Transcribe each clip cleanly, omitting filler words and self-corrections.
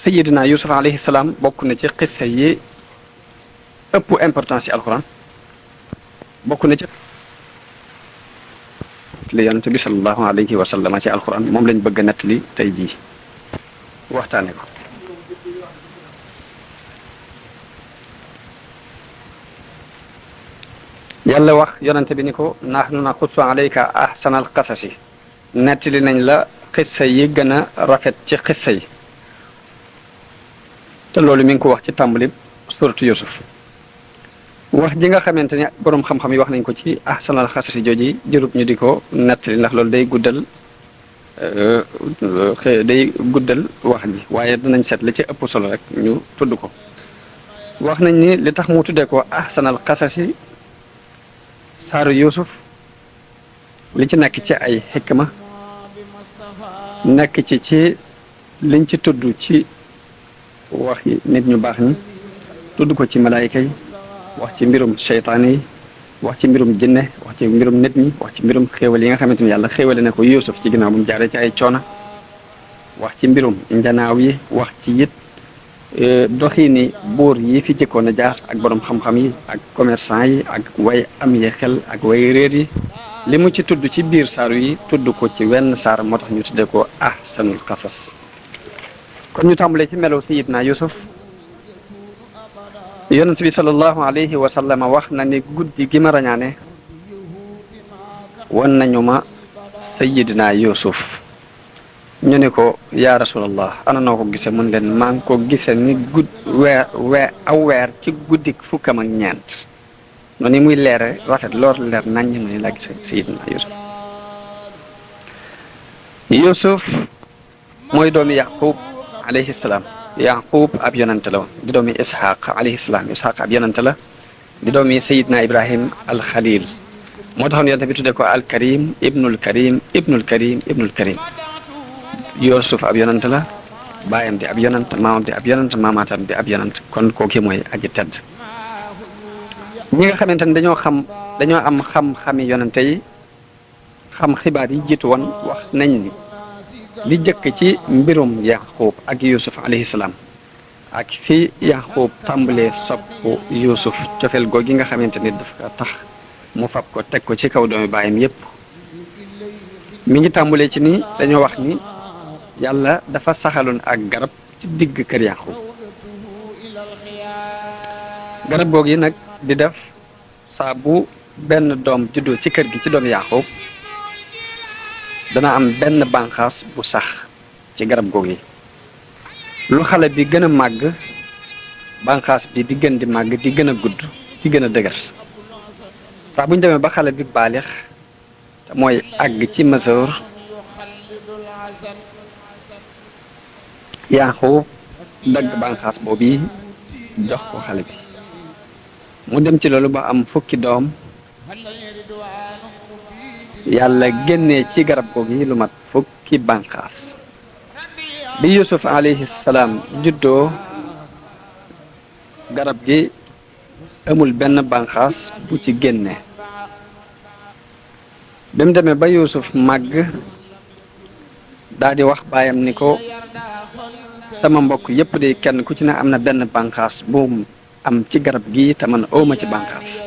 sayidina yusuf alayhi salaam bokk na ci xissa yi ëpp importance ci alquran bokk na ci li yonent bi sallallahu alayhi wa sallam ci alquran moom lañ bëgg a nettali tey jii waxtaane ko yàlla wax yonent bi ni ko nahnu naqussu alayka ahsanal qasasi nettali nañ la xissa yi gën a rafet ci xissa yi te loolu mi ngi ko wax ci tàmbali suratu yusuf wax ji nga xamante ne boroom xam-xam yi wax nañ ko ci ahsanal xasasi jooji jërub ñu di ko nettali ndax loolu day guddal wax ji waaye dinañ seet la ci ëpp solo rek ñu tudd ko wax nañ ni li tax mu tuddee ko ahsanal xasasi saaru yusuf li ci nekk ci ay xikma nekk ci liñ ci tudd ci wax yi nit ñu baax ñi tudd ko ci malaayika yi wax ci mbirum seytaane yi wax ci mbirum jinne wax ci mbirum nit ñi wax ci mbirum xéewal yi nga xamante ni yàlla xéewale na ko Yuusuf ci ginnaaw bu mu jaaree ci ay coona wax ci mbirum njanaaw yi wax ci it doxiini buur yi fi jëkkoon a jaar ak borom xam-xam yi ak commerçant yi ak way am yi xel ak way réer yi li mu ci tudd ci biir saaru yi tudd ko ci wenn saar moo tax ñu tuddee ko ahsanul qasas kon ñu tàmbalee ci melo sayidna Yuusuf yonent bi sallallahu alayhi wa sallam wax na ni guddi gi ma rañaane wan nañu ma sayidna Yuusuf ñu ne ko yaa rasulallah ana noo ko gise mun leen maa ngi ko gise ni aw weer ci guddi fukkam ak ñeent noonu ni muy leere rafet lool leer naññ noonu laa gise sayidna Yuusuf mooy doomi Yaqub alayhi salaam Yaqub ab yonante la woon di doomi Ishaq alayhi salaam Ishaq ab yonante la di doomi sayidna Ibrahim al Khalil moo taxoon yonante bi tuddee ko al Karim ibnul Karim ibnul Karim ibnul Karim Yuusuf ab yonant la baayam di ab yonant maamam di ab yonant maamaatam di ab yonant kon kooki mooy aji tedd ñi nga xamante ne dañoo am xam-xami yonante yi xam xibaar yi jiitu woon wax nañ ni li jëkk ci mbirum Yaqub ak Yuusuf alayhi salaam ak fi Yaqub tàmbalee sopp Yuusuf cofeel googi nga xamante ni dafa tax mu fab ko teg ko ci kaw doomi baayam yépp mi ngi tàmbalee ci ni dañoo wax ni yàlla dafa saxaloon ak garab ci digg kër Yaqub garab googu yi nag di def saa bu benn doom juddoo ci kër gi ci doom Yaqub dana am benn bànqaas bu sax ci garab googu yi lu xale bi gën a màgg bànqaas bi di gën di màgg di gën a gudd di gën a dëgër saa bu ñu demee ba xale bi baalix te mooy àgg ci masoor Yaqub dagg bànqaas boobu jox ko xale bi mu dem ci loolu ba am fukki doom yàlla génnee ci garab googu lu mat fukki bànqaas bi Yuusuf alayhi salaam juddoo garab gi amul benn bànqaas bu ci génne bi mu demee ba Yuusuf màgg daal di wax baayam ni ko sama mbokk yépp de kenn ku ci ne am na benn bànqaas bu am ci garab gi te man awma ci bànqaas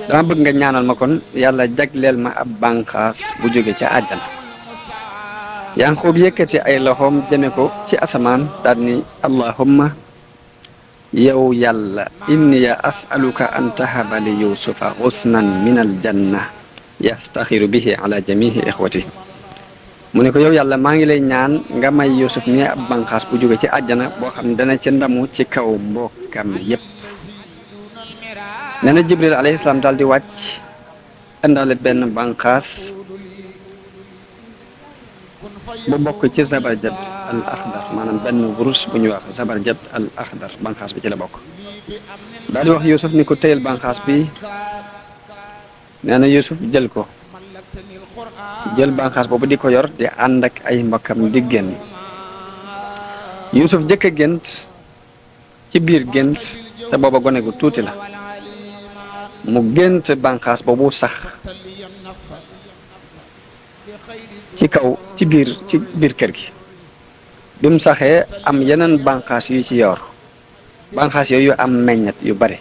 dama bëgg nga ñaanal ma kon yàlla jagleel ma ab bànqaas bu jóge ca àjjana Yaqub yëkkati ay loxoom jëme ko ci asamaan daal ni allahumma yow yàlla inni as'aluka an tahaba li yusufa husnan min al janna yaftaxiru bihi ala jamihi ixwati mu ne ko yow yàlla maa ngi lay ñaan nga may Yuusuf ni ab bànqaas bu jóge ci àjjana boo xam ne dana ci ndamu ci kaw mbokkam yépp nee na Jibril alayhi salaam daal di wàcc indaale benn bànqaas bu bokk ci zabarjad al axdar maanaam benn wurus bu ñuy wax zabarjad al axdar bànqaas bi ci la bokk daal di wax Yuusuf ni ko téyel bànqaas bi nee na Yuusuf jël ko jël bànqaas boobu di ko yor di ànd ak ay mbokkam di génn Yuusuf jëkk a gént ci biir gént te booba gone gu tuuti la mu gént bànqaas boobu sax ci kaw ci biir kër gi bi mu saxee am yeneen bànqaas yu ci yor bànqaas yooyu am meññet yu bare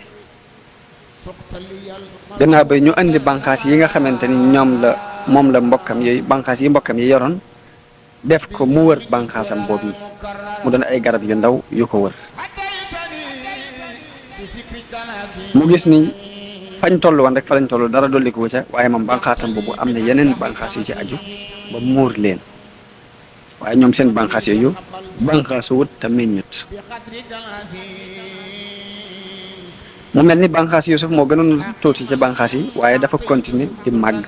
gannaaw ba ñu andi bànqaas yi nga xamante ni moom la mbokkam yooyu bànqaas yi mbokkam yi yoroon def ko mu wër bànqaasam boobu yi mu doon ay garab yu ndaw yu ko wër mu gis ni fañ toll woon rek fa lañ toll dara dolli ko ca waaye moom bànqaasam boobu am na yeneen bànqaas yu ci aju ba muur leen waaye ñoom seen bànqaas yooyu bànqaasu wut te meññut mu mel ni bànqaas Yuusuf moo gënoon tuuti ci bànqaas yi waaye dafa continuer di màgg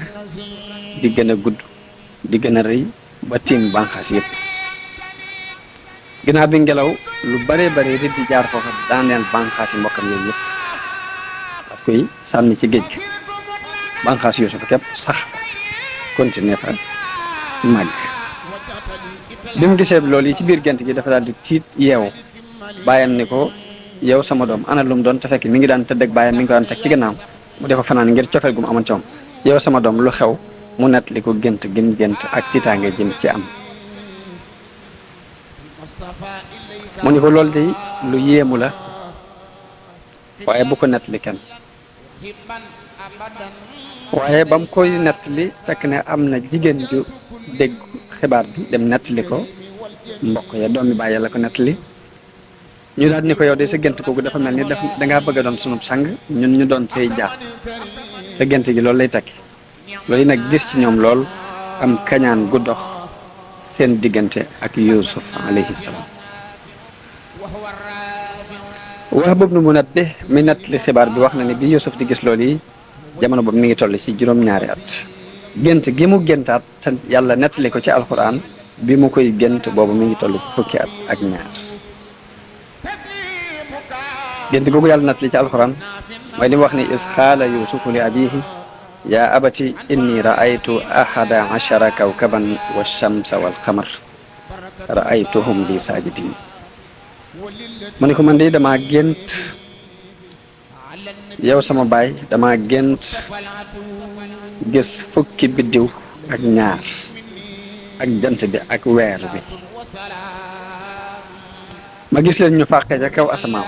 di gën a gudd di gën a rëy ba tiim bànqaas yëpp ginnaaw bi ngelaw lu bare bare rit di jaar foofa daaneel bànqaas yi mbokkam yooyu yëpp daf koy sànni ci géej gi bànqaas Yuusuf képp sax continuer fa màgg bi mu gisee loolu yi ci biir gént gi dafa daal di tiit yeewu bàyyam ni ko yow sama doom ana lu mu doon te fekk mi ngi daan tëdd ak bàyyam mi ngi ko daan teg ci gannaaw mu defa fanaan ngir cofeel gu mu amoon ci moom yow sama doom lu xew mu nett li ko gént gim gént ak tiitaange jëm ci am mu ni ko loolu de lu yéemu la waaye bu ko nett li kenn waaye ba mu koy nett li fekk ne am na jigéen ju dégg xibaar bi dem nett li ko mbokk ya doomi bàyyi la ko nett li ñu daal ni ko yow de sa gént googu dafa mel ni dangaa bëgg a doon sunub sang ñun ñu doon say jaar sa gént gi loolu lay tekki loolu nag dis ci ñoom lool am kañaan gu dox seen diggante ak Yuusuf alayhi salaam Wahb ibn Munabbih mi nett li xibaar bi wax na ni bi Yuusuf di gis loolu yi jamono boobu mi ngi toll ci juróom-ñaari at gént gi mu géntaat te yàlla nettali ko ci alquran bi mu koy gént boobu mi ngi toll fukki at ak ñaar gént googu yàlla nettali ci alquran mooy li mu wax ni is qaala yuusufu li abihi yaa abati inni raaytu ahada ashara kawkaban wa shamsa wal qamar raaytuhum li saajidin mu ni ko man de dama gént yow sama baay dama gént gis fukki biddiw ak ñaar ak jant bi ak weer bi ma gis leen ñu fàqee ca kaw asamaaw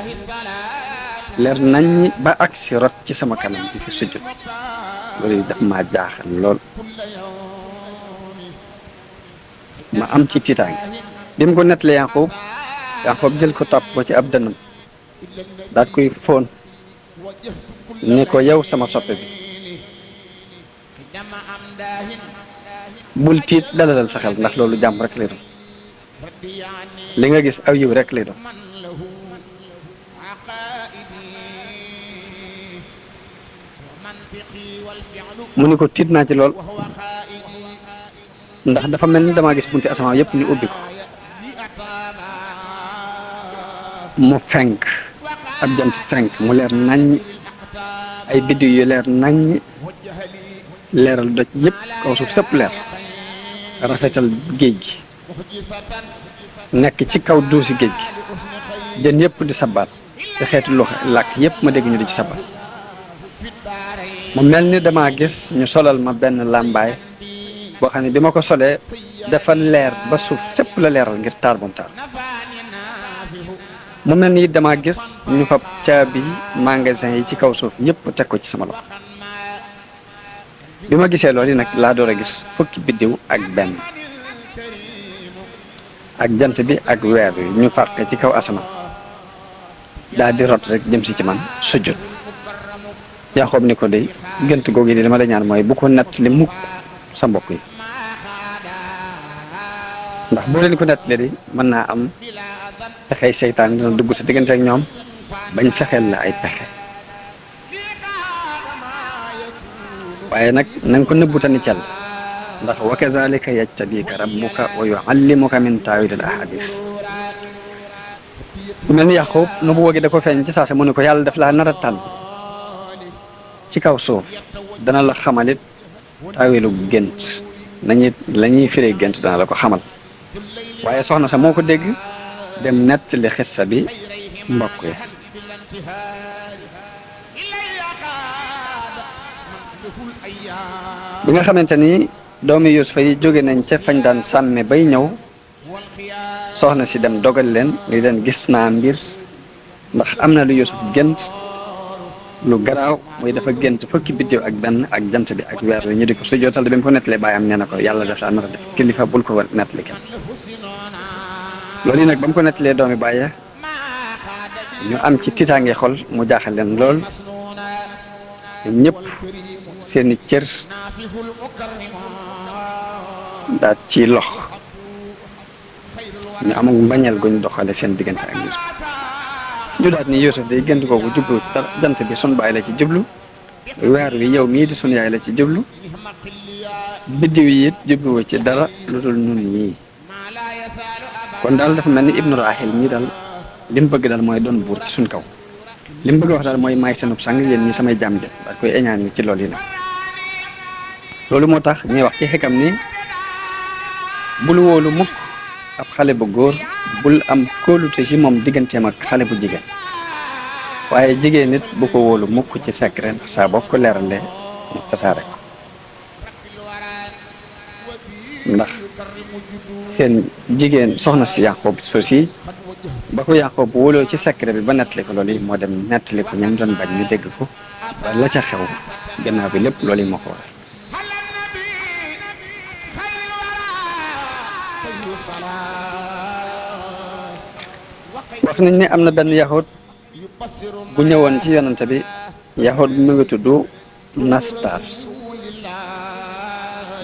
leer nañ ba ak si rot ci sama kanam di fi sujjut loolu daf maa jaaxal lool ma am ci tiitaange bi mu ko nettali Yaqub jël ko topp ko ci ab dënnam daat koy fóon ni ko yow sama soppe bi bul tiit dalalal sa xel ndax loolu jàmm rek lay doon li nga gis aw yiw rek lay doon mu ni ko tiit naa ci lool ndax dafa mel ni damaa gis bunti asamaan yëpp ñu ubbi ko mu fenk ab jant fenk mu leer nañ ay biddiw yu leer nañ leeral doj yëpp kaw suuf sëpp leer rafetal géej gi nekk ci kaw duusi géej gi jën yëpp di sabaat te xeeti lu làkk yëpp ma dégg ñu di ci sabaat mu mel ni dama gis ñu solal ma benn làmbaay boo xam ne bi ma ko solee dafa leer ba suuf sëpp la leeral ngir taar bu mu taar mu mel ni dama gis ñu fab caabi magasin yi ci kaw suuf yëpp teg ko ci sama loxo bi ma gisee loolu nag laa door a gis fukki biddiw ak benn ak jant bi ak weer wi ñu farqe ci kaw asamaan daal di rot rek jëm si ci man sujjut Yaqub ni ko de gént googu di dama la ñaan mooy bu ko nett li mukk sa mbokk yi ndax boo leen ko nett li di mën naa am pexey seytaan dina dugg sa diggante ak ñoom bañ fexeel la ay pexe waaye nag na nga ko nëbbutani cel ndax wa kazalika yajtabika rabbuka wa yuallimuka min taawilil ahadis bu mel ni Yaqub nu bu woogi da ko feeñ ci saase mu ne ko yàlla daf laa nar a tànn ci kaw suuf dana la xamalit taawilu gént nañu la ñuy firee gént dana la ko xamal waaye soxna sa moo ko dégg dem nettali xissa bi mbokk yi bi nga xamante ni doomi Yuusufa yi jóge nañ ca fañ daan sàmme bay ñëw soxna si dem dogal leen ni leen gis naa mbir ndax am na lu Yuusuf gént lu garaaw muy dafa gént fukki biddiw ak benn ak jant bi ak weer wi ñu di ko sujjootal bi mu ko nettalee baayam nee na ko yàlla def daa nar a def kilifa bul ko nettali kenn loolu yi nag ba mu ko nettalee doomi bàyye ñu am ci tiitaange xol mu jaaxal leen lool ñëpp seeni cër daal ci lox ñu amul mbañeel guñ doxale seen diggante ak Yuusuf ñu daal ni Yuusuf day gént kooku jublu ci dara jant bi sun baay la ci jublu weer wi yow mii di sun yaay la ci jublu biddiw yi it jubluwu ci dara lu dul nun ñii kon daal dafa mel ni Ibnu Rahil mii daal li mu bëgg daal mooy doon buur ci suñ kaw li mu bëgg wax daal mooy maay seenub sang yéen ñi samay jaam jët daal koy eñaan ni ci loolu yi nag loolu moo tax ñuy wax ci xikam ni bul wóolu mukk ab xale bu góor bul am kóolute ci moom digganteem ak xale bu jigéen waaye jigéen nit bu ko wóolu mukk ci secret ndax saa boo ko leeralee mu tasaare ko ndax seen jigéen soxna si Yaqub sosi ba ko Yaqub wóoloo ci secret bi ba nettali ko loolu yi moo dem nettali ko ñam doon bañ ñu dégg ko ba la ca xew gannaaw bi lépp loolu yi moo ko waral wax nañ ne am na benn yahud bu ñëwoon ci yonante bi yahud bi mu ngi tudd Nastar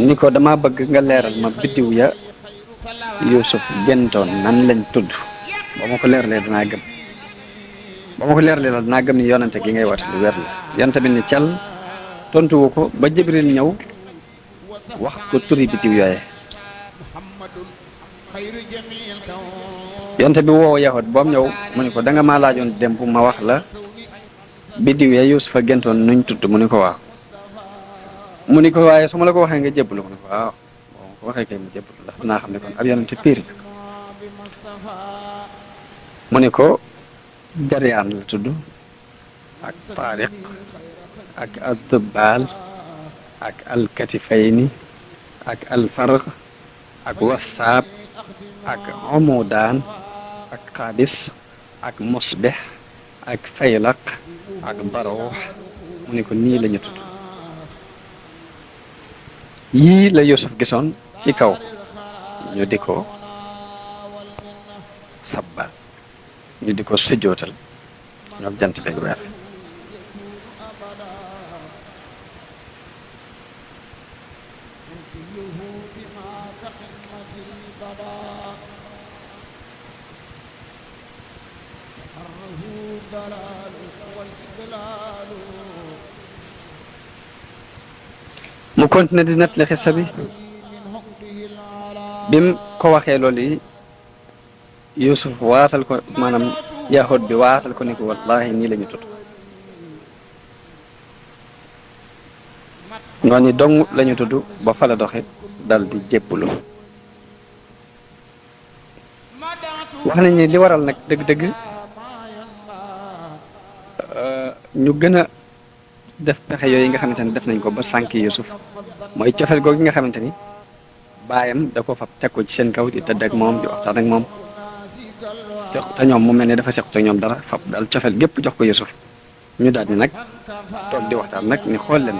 ni ko dama bëgg nga leeral ma biddiw ya Yuusuf géntoon nan lañ tudd ba ma ko leeralee danaa gëm la danaa gëm ni yonante gi ngay woote lu wér la yonante bi ni cal tontuwu ko ba Jibril ñëw wax ko turi biddiw yooye yonte bi woow yahud boom ñëw mu ni ko da nga maa laajoon démb ma wax la biddiw ya Yuusufa géntoon nuñ tudd mu ni ko waaw mu ni ko waaye su ma la ko waxee nga jébbalu mu ni ko waaw boo ma ko waxee kay mu jébbalu ndax dinaa xam ne kon ab yonente piir mu ni ko Jaryaan la tudd ak Taariq ak Adbaal ak Alkatifayni ak Alfarq ak Wasaab ak Omudaan ak Xaabis ak Musbih ak Faylaq ak Baruux mu ne ko nii la ñu tudd yii la Yuusuf gisoon ci kaw ñu di ko sabbal ñu di ko sujjootal ñoom jant beeg weer mu continué di nettali xissa bi bim ko waxee loolu yi Yuusuf waatal ko maanaam yahud bi waatal ko ni ko wallahi nii la ñu tudd ñooñu dong la ñu tudd ba fa la doxe dal di jébbalu wax nañ ni li waral nag dëgg-dëgg ñu gën a def pexe yooyu nga xamante ni def nañ ko ba sànki Yuusuf mooy cofeel googu nga xamante ni baayam da ko fab teg ko ci seen kaw di tëdd ak moom di waxtaan ak moom seq te ñoom mu mel ne dafa sequt ak ñoom dara fab daal cofeel gépp jox ko Yuusuf ñu daal ni nag toog di waxtaan nag ni xool leen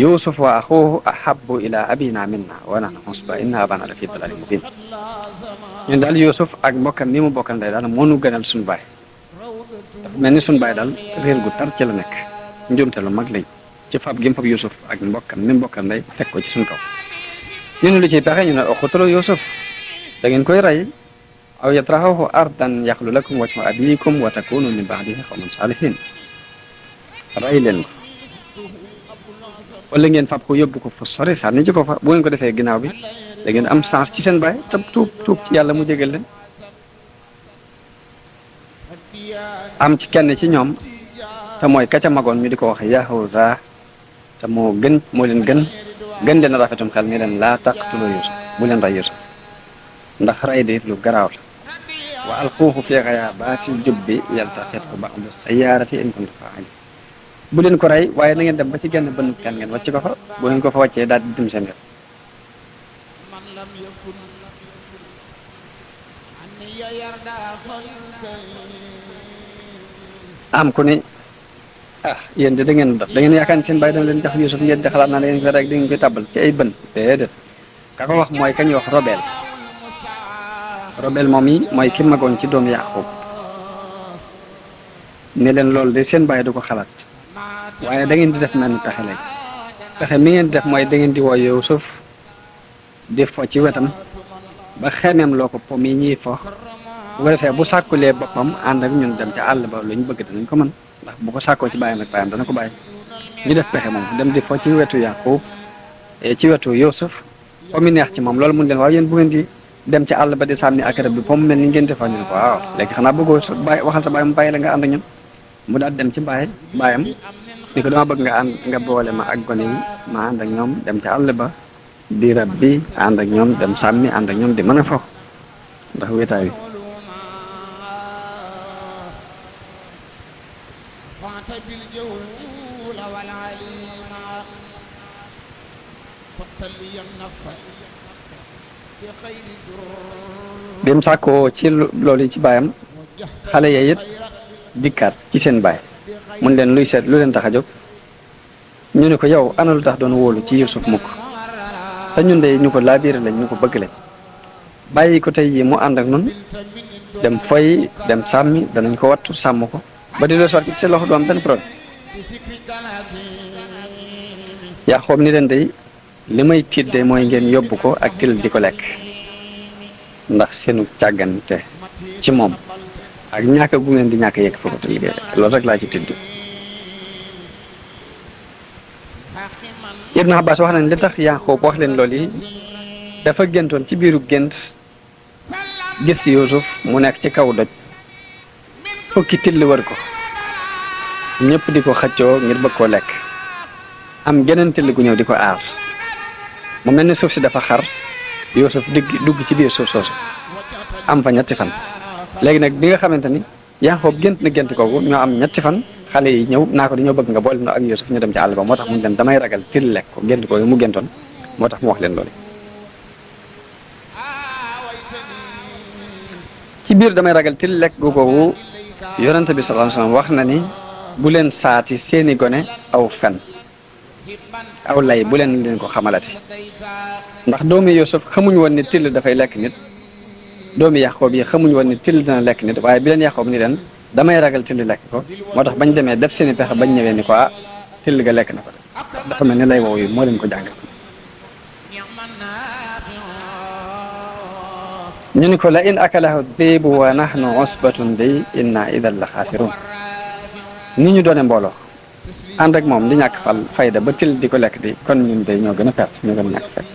Yuusuf wa axuuhu ahabbu ila abina minna wa nahnu usba inna abana la fi dalalin mubin ñun daal Yuusuf ak mbokkam mi mu bokkal ndey daal moo nu gënal suñu baay dafa mel ni suñu baay daal réer gu tar ci la nekk njuumte lu mag lañ ci fab gi mu fab Yuusuf ak mbokkam mi mbokkal ndey teg ko ci suñu kaw ñu ne lu ciy pexe ñu ne uqtulu Yuusuf da ngeen koy rey aw yatrahuhu ardan yaxlu lakum wajhu abiikum wa takunu min ba'dihi qawman saalihin rey leen ko wala ngeen fab ko yóbbu ko fu sori sànni ci ko fa bu ngeen ko defee ginnaaw bi da ngeen am chance ci seen baay tam tuub ci yàlla mu jégal leen am ci kenn ci ñoom te mooy ka ca magoon ñu di ko wax Yahuza te moo leen gën leen rafetum xel ni leen laa taqtulu Yuusuf bu leen rey Yuusuf ndax rey di lu garaaw la wa alquuhu fi ghayaabatil jubbi yaltaqithu ba'du sayyaarati in kuntum faa'iiliin bu leen ko rey waaye na ngeen dem ba ci genn bënn kan ngeen wàcc ko fa bu ngeen ko fa wàccee daal di dem seen yoon am ku ni ah yéen de da ngeen dof da ngeen yaakaar ni seen bàyyi dana leen jox Yuusuf ngeen di xalaat naa da ngeen ko rek da ngeen koy tàbbal ci ay bën déedéet ka ko wax mooy kañuy wax Robel. Robel moom yi mooy ki magoon ci doomu Yaqub ne leen loolu de seen bàyyi du ko xalaat waaye da ngeen di def mel ni pexe léegi pexe mi ngeen di def mooy da ngeen di woo Yuusuf di fo ci wetam ba xemeem loo ko po mi ñuy fo bu ko defee bu sàkkulee boppam ànd ak ñun dem ca àll ba lu ñu bëgg danañ ko mën ndax bu ko sàkkoo ci bàyyam ak bàyyam dana ko bàyyi ñu def pexe moom dem di fo ci wetu Yaqub ci wetu Yuusuf po mi neex ci moom loolu mun leen waaw yéen bu ngeen di dem ci àll ba di sànni ak rëbb bi po mu mel ni ngeen defoo ñu ne ko waaw léegi xanaa bëggoo sa bàyyi waxal sa bàyyi mu bàyyi la nga ànd ak ñun mu daal dem ci bàyyam ni ko dama bëgg nga ànd nga boole ma ak gone yi ma ànd ak ñoom dem ci àll ba di rab bi ànd ak ñoom dem sàmmi ànd ak ñoom di mën a fo ndax wéetaay wi bi mu sàkkoo ci loolu yi ci baayam xale yee it dikkaat ci seen baay mun leen luy seet lu leen tax a jóg ñu ne ko yow ana lu tax doon wóolu ci Yuusuf mukk te ñun de ñu ko laabiire lañ ñu ko bëgg lañ bàyyi ko tey yi mu ànd ak nun dem foy dem sàmmi danañ ko wattu sàmm ko ba di loo soot ci seen loxo du am benn problème Yaqoob ni leen day li may tiit de mooy ngeen yóbbu ko ak til di ko lekk ndax seenu càggante ci moom ak ñàkk gu ngeen di ñàkk yegg foofu te liggéey rek loolu rek laa ci tidd Ibn Abbas wax nañ li tax Yaqoob wax leen loolu yi dafa géntoon ci biiru gént gis Yuusuf mu nekk ci kaw doj fukki till wër ko ñëpp di ko xëccoo ngir bëgg koo lekk am geneen till gu ñëw di ko aar mu mel ni suuf si dafa xar Yuusuf dugg ci biir suuf soosu am fa ñetti fan léegi nag bi nga xamante ni Yaqoob gént na gént kooku ñoo am ñetti fan xale yi ñëw naa ko dañoo bëgg nga boole no ak Yuusuf ñu dem ci àll ba moo tax mu dem damay ragal till lekk ko gént kooku mu géntoon moo tax mu wax leen loolu ci biir damay ragal til lekk googu yonente bi sallallahu alayhi wasallam wax na ni bu leen saati seeni gone aw fen aw lay bu leen ko xamalati ndax doomi Yuusuf xamuñ woon ni till dafay lekk nit doomi Yaqoob yi xamuñ woon ni till dina lekk nit waaye bi leen Yaqoob ni leen damay ragal till lekk ko moo tax bañ demee def seeni pexe bañ ñëwee ni ko ah till ga lekk na ko de dafa mel ni lay woow yi moo leen ko jàngal ñu ni ko la in akalahu dhibu wa nahnu usbatun bi inna idan la xaasirun ni ñu doone mbooloo ànd ak moom di ñàkk fayda ba till di ko lekk di kon ñun day ñoo gën a perte ñoo gën a ñàkk fekk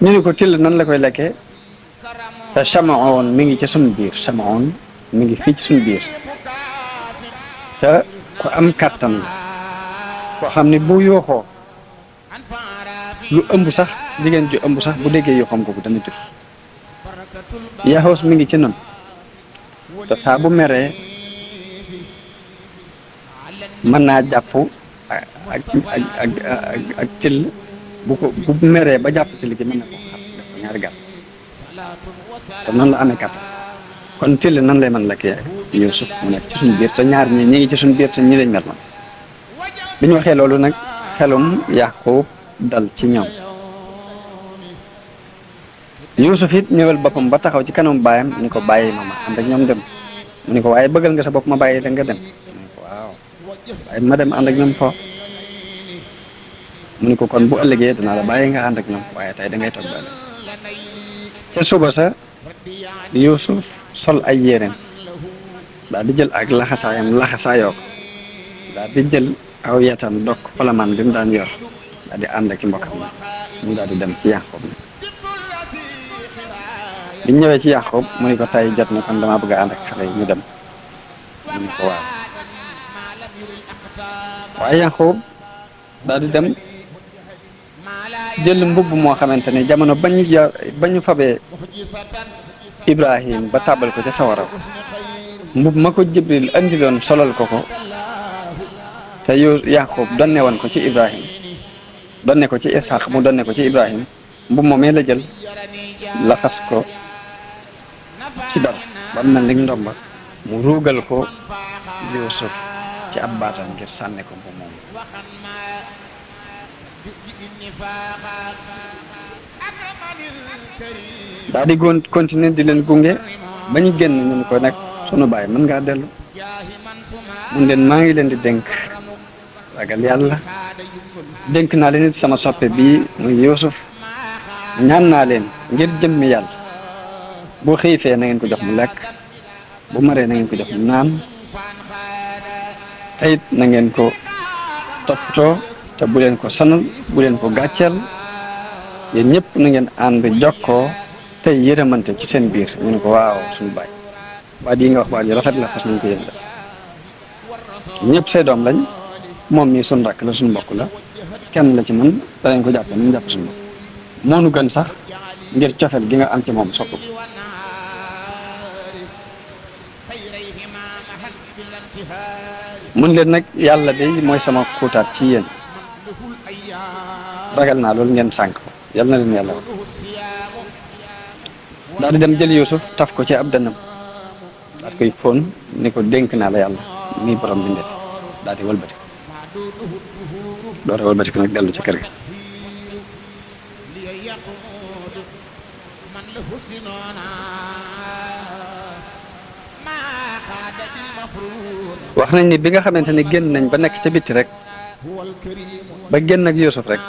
ñu ni ko till nan la koy lekkee te Samaon mi ngi ci suñ biir Samaon mi ngi fii ci suñ biir te ku am kàttan la koo xam ne bu yooxoo lu ëmb sax jigéen ju ëmb sax bu déggee yooxam ko dana jur Yaxoos mi ngi ci nun te saa bu meree mën naa jàpp ak till bu meree ba jàpp till gi mën na ko xam def ko ñaari gàtt te noonu la amee kàttan kon till nan lay mën lekkee Yuusuf mu nekk ci suñu biir te ñaar ñi ngi ci suñu biir te ñi lañ mel man bi ñu waxee loolu nag xelum Yaqoob dal ci ñoom Yuusuf it ñëwal boppam ba taxaw ci kanam baayam ni ko bàyyi ma ànd ak ñoom dem mu ni ko waaye bëggal nga sa bopp ma bàyyi da nga dem mu ni ko waaw waaye ma dem ànd ak ñoom fo mu ni ko kon bu ëllëgee danaa la bàyyi nga ànd ak ñoom waaye tey da ngay toog ba ëllëg ca suba sa Yuusuf sol ay yéreem daal di jël ak laxasaayam laxasaayoo ko daal di jël aw yetam dokk folamaan bi mu daan yor daal di ànd ak i mbokkam mu daal di dem ci Yaqoob bi ñu ñëwee ci Yaqoob mu ni ko tey jot na kon dama bëgg a ànd ak xale yi ñu dem mu ni ko waaw waaye Yaqoob daal di dem jël mbubb moo xamante ne jamono ba ñu fabee Ibrahim ba tàbbal ko ca sawara mbubb ma ko Jibril andiloon solal ko te Yaqoob donne woon ko ci Ibrahim donne ko ci Ishaq mu donne ko ci Ibrahim mbubb moomee la jël laxas ko ci dara ba mel ni ndomba mu ruugal ko Yuusuf ci ab baatam ngir sànni ko bu moom daa di continuer di leen gunge ba ñu génn ñu ko nag sunu baay mën ngaa dellu mun leen maa ngi leen di dénk ragal yàlla dénk naa leen it sama soppe bii muy Yuusuf ñaan naa leen ngir jëmmi yàlla boo xiifee na ngeen ko jox mu lekk bu maree na ngeen ko jox mu naan te it na ngeen ko toppatoo te bu leen ko sonal bu leen ko gàcceel yéen ñëpp na ngeen ànd jokkoo tey yërëmante ci seen biir ñu ne ko waaw suñu baay baat yi nga wax baat yi rafet la fas nañ ko yéen ñëpp say doom lañ moom mii suñu rakk la suñu mbokk la kenn la ci man danañ ko jàppe ñu jàpp suñu mbokk moo nu gën sax ngir cofeel gi nga am ci moom sopp mun leen nag yàlla de mooy sama xuutaat ci yéen ragal naa loolu ngeen sànk ko yàlla na leen yàlla wax daal di dem jël Yuusuf taf ko ci ab dënnam daal koy fóon ni ko dénk naa la yàlla muy borom bi ndef daal di wëlbati door a wëlbati ko nag dellu ci kër gi wax nañ ni bi nga xamante ni génn nañ ba nekk ca bitti rek ba génn ak Yuusuf rek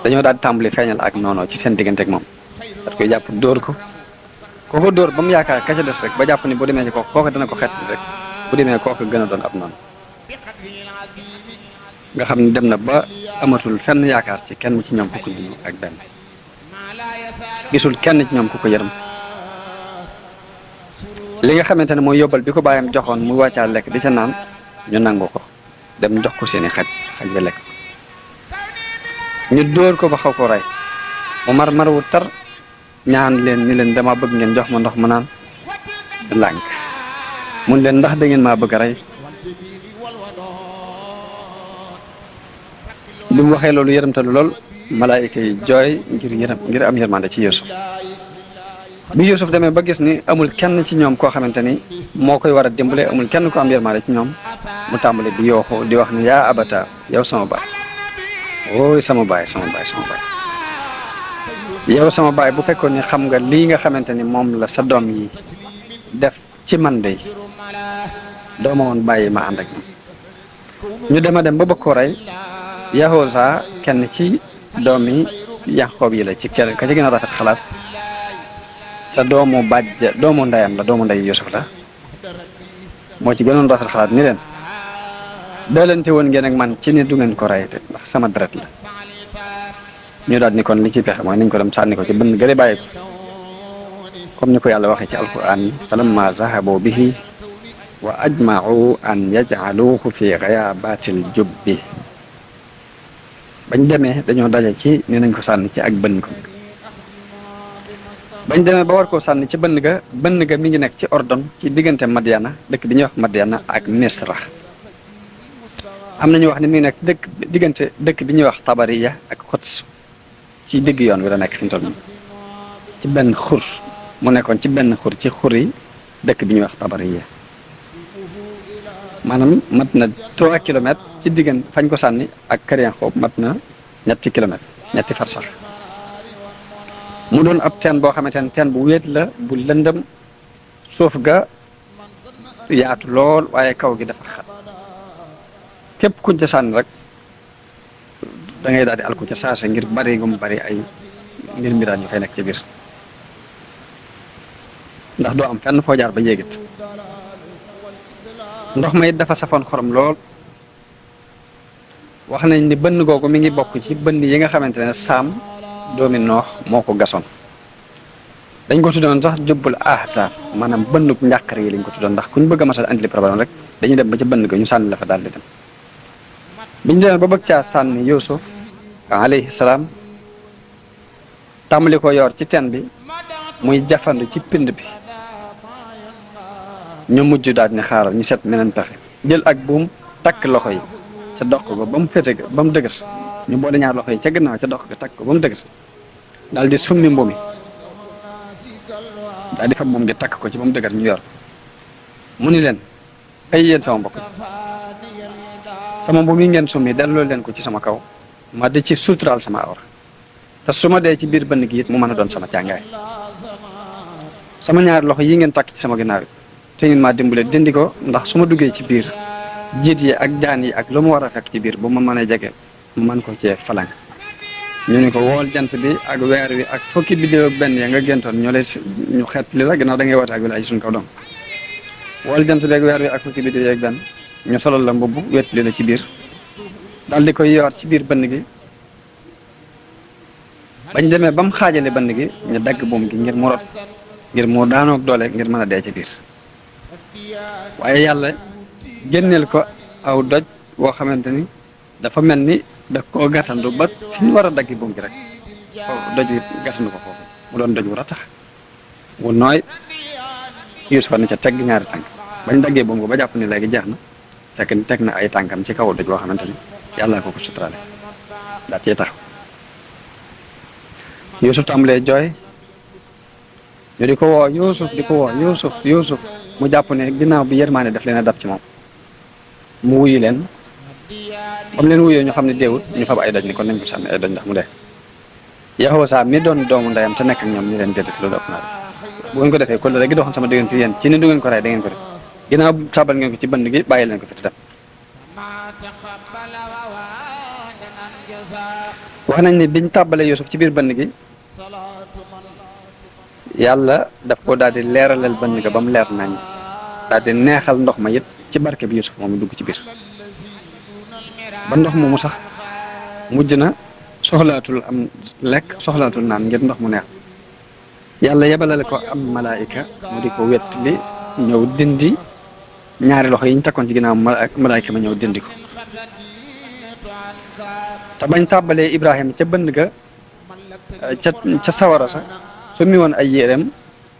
dañoo daal di tàmbali feeñal ak noonu ci seen diggante ak moom dañ koy jàpp dóor ko ko dóor ba mu yaakaar ka ca des rek ba jàpp ni bu demee ci kooku dana ko xet rek bu demee kooku gën a doon ab noonu nga xam ne dem na ba amatul fenn yaakaar ci kenn ci ñoom ku ko dund ak benn gisul kenn ci ñoom ku ko yërëm li nga xamante ne mooy yóbbal bi ko bàyyam joxoon muy wàccaa lekk di ca naan ñu nangu ko dem jox ko seeni xaj bi lekk ñu dóor ko ba xaw ko rey mu mar wu tar ñaan leen ni leen dama bëgg ngeen jox ma ndox ma naan lànk mun leen ndax da ngeen maa bëgg a rey bi mu waxee loolu yërëmtalu lool malaayika yi jooy ngir am yërmande ci Yuusuf bi Yuusuf demee ba gis ni amul kenn ci ñoom koo xamante ni moo koy war a dimbale amul kenn ko am yërmande ci ñoom mu tàmbali di yooxu di wax ni yaa abata yow sama baay ooy sama baay yow sama baay bu fekkoon ni xam nga lii nga xamante ni moom la sa doom yi def ci man de doo ma woon bàyyi ma ànd ak ñoom ñu dem ba bëgg ko rey Yahuza kenn ci doomi Yaqoob yi la ci kenn ka ci gën a rafet xalaat te doomu ndeyam la doomu ndey Yuusuf la moo ci gënoon rafet xalaat ni leen doolante woon ngeen ak man ci ni du ngeen ko rey te ndax sama deret la ñu daal ni kon li ci pexe mooy nañ ko dem sànni ko ci bënn gële bàyyi ko comme ni ko yàlla waxee ci alquran yi falamma zahabu bihi wa ajma'u an yaj'aluhu fi ghayabatil jubbi bañ demee dañoo daje ci ni nañ ko sànni ci ak bënn ko bañ demee ba war koo sànni ci bënn ga mi ngi nekk ci Ordon ci diggante Madiana dëkk bi ñuy wax Madiana ak Misra am nañu wax ni mi ngi nekk diggante dëkk bi ñuy wax Tabariya ak Xots ci digg yoon wi la nekk fi mu toll nii ci benn xur mu nekkoon ci benn xur ci xur yi dëkk bi ñuy wax Tabariya maanaam mat na 3 kilomètres ci diggante fañ ko sànni ak Kër Yaxoob mat na ñetti kilomètres ñetti farsax mu doon ab teen boo xamante ne teen bu wéet la bu lëndëm suuf ga yaatu lool waaye kaw gi dafa xat képp kuñ ca sànni rek da ngay daal di alku ca saasa ngir bari gu mu bari ay mbiraan ñu fay nekk ci biir ndax doo am fenn foo jaar ba yéegit ndox ma it dafa safoon xorom lool wax nañ ni bënn googu mi ngi bokk ci bënn yi nga xamante ne Saam doomi Noox moo ko gasoon dañ ko tuddoon sax jubbul ahzab maanaam bënnub njàqare yi lañ ko tuddoon ndax kuñ bëgg a masal andi li problème rek dañuy dem ba ca bënn ga ñu sànni la fa daal di dem biñ demee ba bëgg caa sànni Yuusuf alayhi salaam tàmbali ko yor ci teen bi muy jafandu ci pind bi ñu mujj daal ni xaaral ñu set meneen pexe jël ak buum takk loxo yi ca dox ko ba mu féete ba mu dëgër ñu boole ñaar loxo yi ca gannaaw ca dox ko takk ko ba mu dëgër daal di summi mbumi daal di fab moom gi takk ko ci ba mu dëgër ñu yor mu ni leen ay yéen sama mbokk sama mbum yi ngeen summi delloo leen ko ci sama kaw ma di ci suturaal sama awra te su ma dee ci biir bënn gi it mu mën a doon sama càngaay sama ñaari loxo yi ngeen takk ci sama ginnaaw te ngeen maa dimbale dindi ko ndax su ma duggee ci biir jiit yi ak jaan yi ak lu mu war a fekk ci biir bu ma mënee jege mu mën ko cee falang ñu ni ko wool jant bi ak weer wi ak fukki bidéo ak benn ya nga géntoon ñoo lay ñu xeet li la ginnaaw da ngay woote ak wilaay suñ kaw doom wool jant bi ak weer wi ak fukki bidéo ak benn ñu solal la mbubb wet li la ci biir daal di koy yoor ci biir bënn gi bañ demee ba mu xaajale bënn gi ñu dagg buum gi ngir mu rot ngir mu daanoog doole ngir mën a dee ci biir waaye yàlla génneel ko aw doj woo xamante ni dafa mel ni da koo gàttandu ba fi ñu war a daggi buum gi rek doj wi gàttandu ko foofu mu doon doj wu ratax wu nooy Yuusufa ni ca tegg ñaari tànk bañ daggee buum gi ba jàpp ni léegi jeex na fekk ni teg na ay tànkam ci kaw doj woo xamante ni yàlla ko ko suturaale daa cee tax Yuusuf tàmbalee jooy ñu di ko woo Yuusuf di ko woo Yuusuf mu jàpp ne ginnaaw bi yërmaane daf leen a dab ci moom mu wuyu leen ba mu leen wuyoo ñu xam ne deewut ñu fab ay doj ni kon nañ ko sànni ay doj ndax mu dee Yahuusa mi doon doomu ndeyam te nekk ak ñoom ñu leen déedéet loolu ëpp naa bu ngeen ko defee kon rek gi doxoon sama diggante yéen ci ni du ngeen ko rey da ngeen ko def ginnaaw sabal ngeen ko ci bënd gi bàyyi leen ko fi te dem wax nañ ni biñ tàbbalee Yuusuf ci biir bënd gi yàlla daf ko daal di leeralal bënd ga ba mu leer nañ daal di neexal ndox ma it ci barke bi Yuusuf moom dugg ci biir ba ndox moomu sax mujj na soxlaatul am lekk soxlaatul naan ngir ndox mu neex yàlla yebalale ko am malaayika mu di ko wett li ñëw dindi ñaari loxo yi ñu takkoon ci ginnaaw malaayika ma ñëw dindi ko te bañ tàbbalee Ibrahima ca bënd ga ca sawara sa su mi woon ay yéreem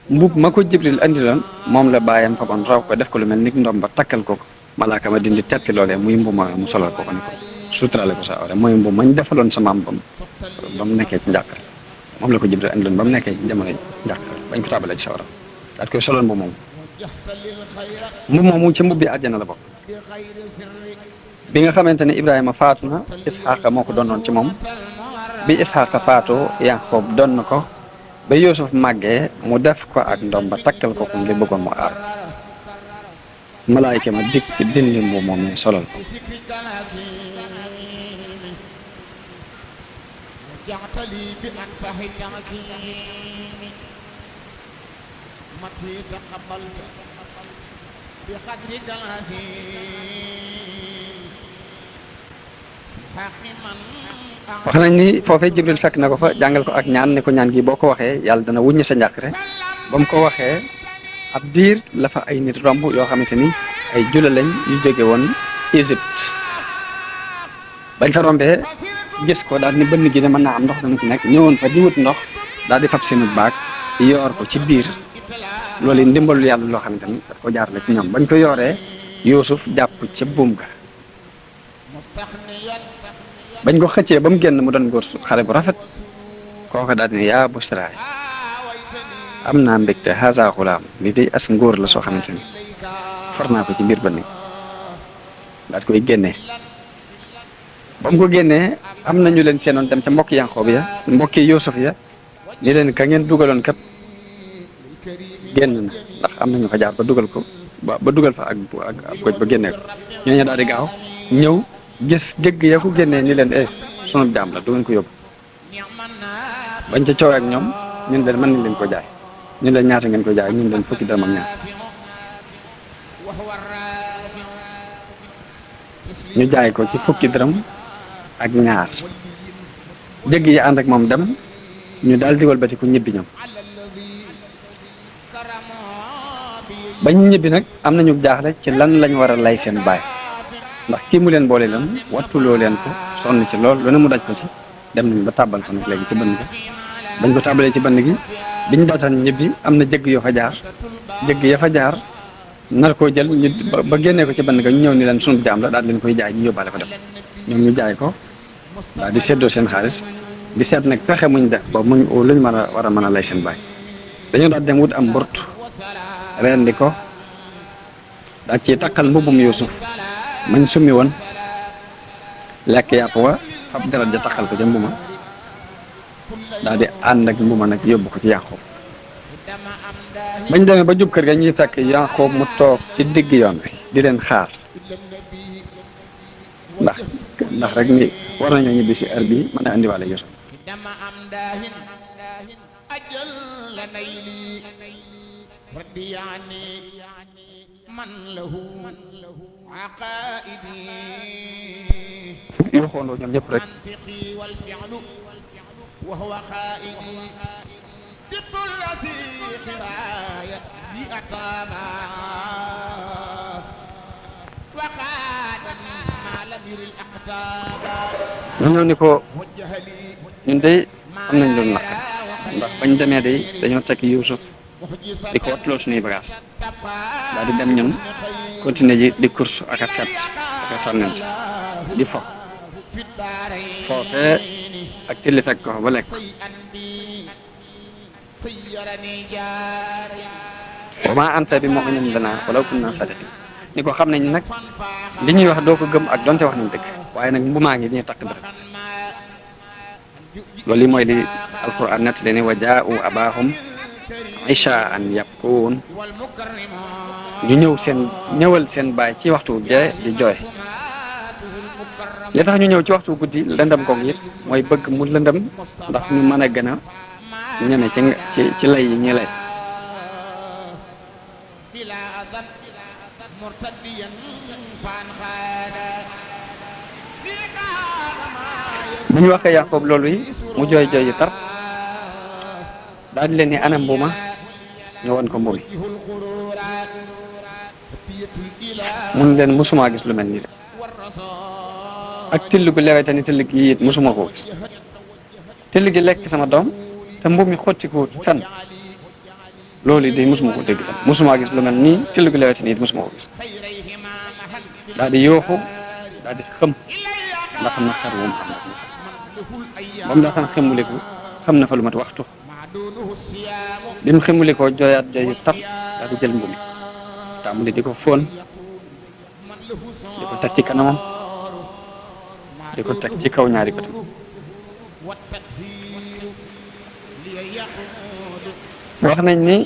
mbub ma ko Jibril andiloon moom la bàyyam fa bon raw ko def ko lu mel ni ndoom ba takkal ko malaaka ma dindi teppi loolee muy mbuma mu solal ko ni ko suturale ko sa awre mooy mbub mañ defaloon sa maam ba mu nekkee ci njàqare moom la ko Jibril andiloon ba mu nekkee ci jamono njàqare bañ ko tàbbalee ci sawara daal koy soloon mbub moomu ci mbub bi àjjana la bokk bi nga xamante ne Ibrahima faatu na Isxaaqa moo ko doonoon ci moom bi Isxaaqa faatoo Yaaqoob doon na ko ba Yuusuf màggee mu def ko ak ndoom ba takkal ko ngir bëggoon mu aar malaayika ma dikk dindi mbubb moom ne solal ko wax nañ ni foofee Jibril fekk na ko fa jàngal ko ak ñaan ne ko ñaan gi boo ko waxee yàlla dana wuññi sa njàqare ba mu ko waxee ab diir la fa ay nit romb yoo xamante ni ay jula lañ yu jóge woon Égypte bañ fa rombee gis ko daal ni bënn gi de mën naa am ndox dana ci nekk ñëwoon fa di wut ndox daal di fab seenu baag yoor ko ci biir loolu ndimbalu yàlla loo xamante ni daf ko jaarale ci ñoom bañ ko yooree Yuusuf jàpp ca buum ga bañ ko xëccee ba mu génn mu doon góor xale bu rafet kooka daal di yaa bushraay am naa mbégte haza xulaam li day as ngóor la soo xamante ni for naa ko ci biir bënn daal koy génnee ba mu ko génnee am na ñu leen seenoon dem ca mbokki Yanqoob ya mbokki Yuusuf ya ni leen ka ngeen dugaloon kat génn na ndax am nañu fa jaar ba dugal ko ba dugal fa ak goj ba génnee ko ñooñu daal di gaaw ñëw gis jëgg ya ko génnee ni leen sunu jaam la du ngeen ko yóbbu bañ ca coowee ak ñoom ñun leen mën nañ leen ko jaay ñun leen ñaata ngeen ko jaay ñun leen fukki dërëm ak ñaar ñu jaay ko ci fukki dërëm ak ñaar jëgg yi ànd ak moom dem ñu daal di walbati ku ñibbi ñoom bañ ñibbi nag am nañu jaaxle ci lan lañ war a lay seen baay ndax kii mu leen boole leen wattuloo leen ko sonn ci lool lu ne mu daj ko ci dem nañ ba tàbbal ko nag léegi ci bënn gi bañ ko tàbbalee ci bënn gi biñ daataan ñibbi am na jëgg yoo fa jaar jëgg ya fa jaar nar koo jël ñu ba génnee ko ci bënn ga ñu ñëw ni leen sunu jaam la daal leen koy jaay ñu yóbbaale ko dem ñoom ñu jaay ko daal di séddoo seen xaalis di seet nag pexe muñ def ba muñ luñ mën a war a mën a lay seen baay dañoo daal dem wut am mburt rendi ko daa ci takkal mbubbum Yuusuf mañ summi woon lekk yàpp wa fab deret ja takkal ko ca mbuma daal di ànd ak mbuma nag yóbbu ko ci Yaqub bañ demee ba jub kër ga ñuy fekk Yaqub mu toog ci digg yoon bi di leen xaar ndax rek ni war nañoo ñibbi si heure bii mën a indiwaale Yuusuf yoo xooloo ñoom ñëpp rek ñoo ñëw ni ko ñun de am nañ doon naqar ndax bañ demee de dañoo teg Yuusuf di ko watloo suñuy bagage daal di dem ñun continuer ji di course ak a fet ak a sànnante di fo foofee ak tilli fekk ko ba lekk wa maa anta bi mu'minin lanaa walaw kunnaa saadiqiin ni ko xam nañ nag li ñuy wax doo ko gëm ak donte wax nañ dëgg waaye nag mbumaa ngi ñuy takk deret loolu yi mooy li alquran nett le ni wa jaa'u abaahum ishaa'an yabkuun ñu ñëwal seen baay ci waxtu gee di jooy li tax ñu ñëw ci waxtu guddi lëndëm koog it mooy bëgg mu lëndëm ndax ñu mën a gën a ñeme ci lay yi ñi lay bu ñu waxee Yaqub loolu yi mu jooy jooy yu tar daal di leen ni anam bu ma ñu won ko mbumi mun leen musuma gis lu mel nii ak till gu lewete ni till gi it musuma ko gis till gi lekk sama doom te mbumi xotti ko fenn loolu yi day musuma ko dégg tam musuma gis lu mel nii till gu lewete ni it musuma ko gis daal di yooxu daal di xëm ndax naqar wu mu xam ndax misa ba mu daataan xemuliku xam na fa lu mat waxtu bi mu xemulikoo jooyaat jooy yu tar daal di jël mbumi tàmbali di ko fóon di ko teg ci kanamam di ko teg ci kaw ñaari bëtam wax nañ ni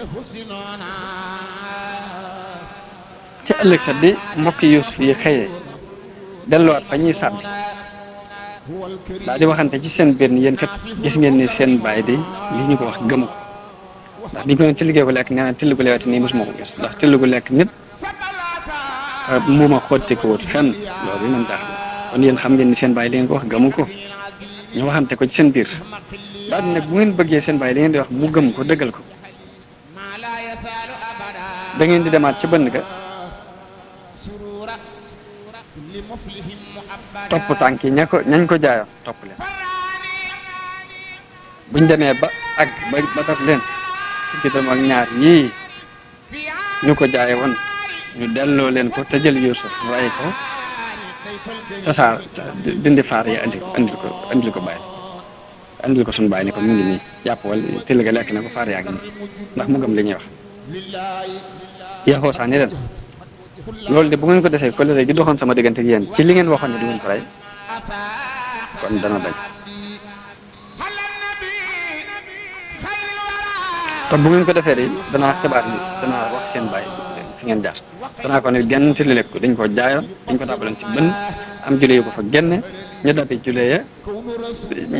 ci ëllëg sa bi mbokki Yuusuf yi xëyee delluwaat fa ñuy sàmmi daal di waxante ci seen biir ni yéen kat gis ngeen ni seen baay di li ñu ko wax gëmu ko ndax biñ ko ne till gu lekk nee na till gu lewati nii mosuma ko gis ndax till gu lekk nit mbuuma xotti ko wut fenn loolu yi nañ tax kon yéen xam ngeen ni seen baay li ngeen ko wax gëmu ko ñu waxante ko ci seen biir daal di nag bu ngeen bëggee seen baay li ngeen di wax mu gëm ko dëggal ko da ngeen di demaat ci bënn ga topp tànk yi ñañ ko jaayoon topp leen buñ demee ba ak ba daf leen fukki dërëm ak ñaar yii ñu ko jaaye woon ñu delloo leen ko te jël Yuusuf waaye ko tasaar dindi faar yi andil ko suñu bàyyi ni ko mu ngi nii yàpp wala till ga lekk na ko faar yaa ngi nii ndax mu gëm li ñuy wax Yaxoosaa ni leen loolu de bu ngeen ko defee kolere gi doxoon sama diggante ak yéen ci li ngeen waxoon ne du ngeen ko rey kon dana dañ te bu ngeen ko defee de danaa xibaar ni danaa wax seen bàyyi fi ngeen jaar danaa ko ne genn ci li lekk ko dañ ko jaayoon dañ ko tàbbaloon ci bën am julee yu ko fa génne ñu dabi julee ya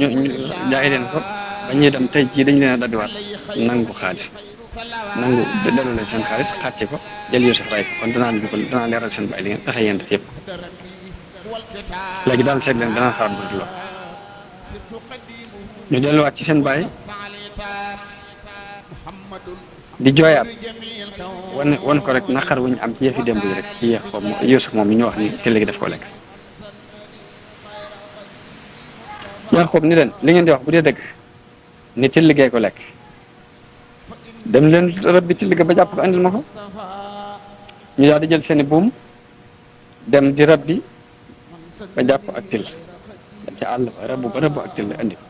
ñu jaay leen ko ba ñuy dem tey jii dañ leen a dabiwaat nangu xaalis nangu delloo leen seen xaalis xàcc ko jël Yuusuf ray ko kon danaa leeral seen bàyyi li ngeen pexe yéen def yëpp léegi daal seet leen danaa xaar bu lool ñu delluwaat ci seen bàyyi di jooyaat wan ko rek naqar wu ñu am ci yëfi démb yi rek ci yéex ko Yuusuf moom mi ñu wax ni te léegi def ko lekk Yaqub ni leen li ngeen di wax bu dee dëgg ni till gee ko lekk dem leen rëbb bi till ga ba jàpp ko andil ma ko ñu daal di jël seeni buum dem di rëbb bi ba jàpp ak till dem ca àll ba rëbb ak till andi ko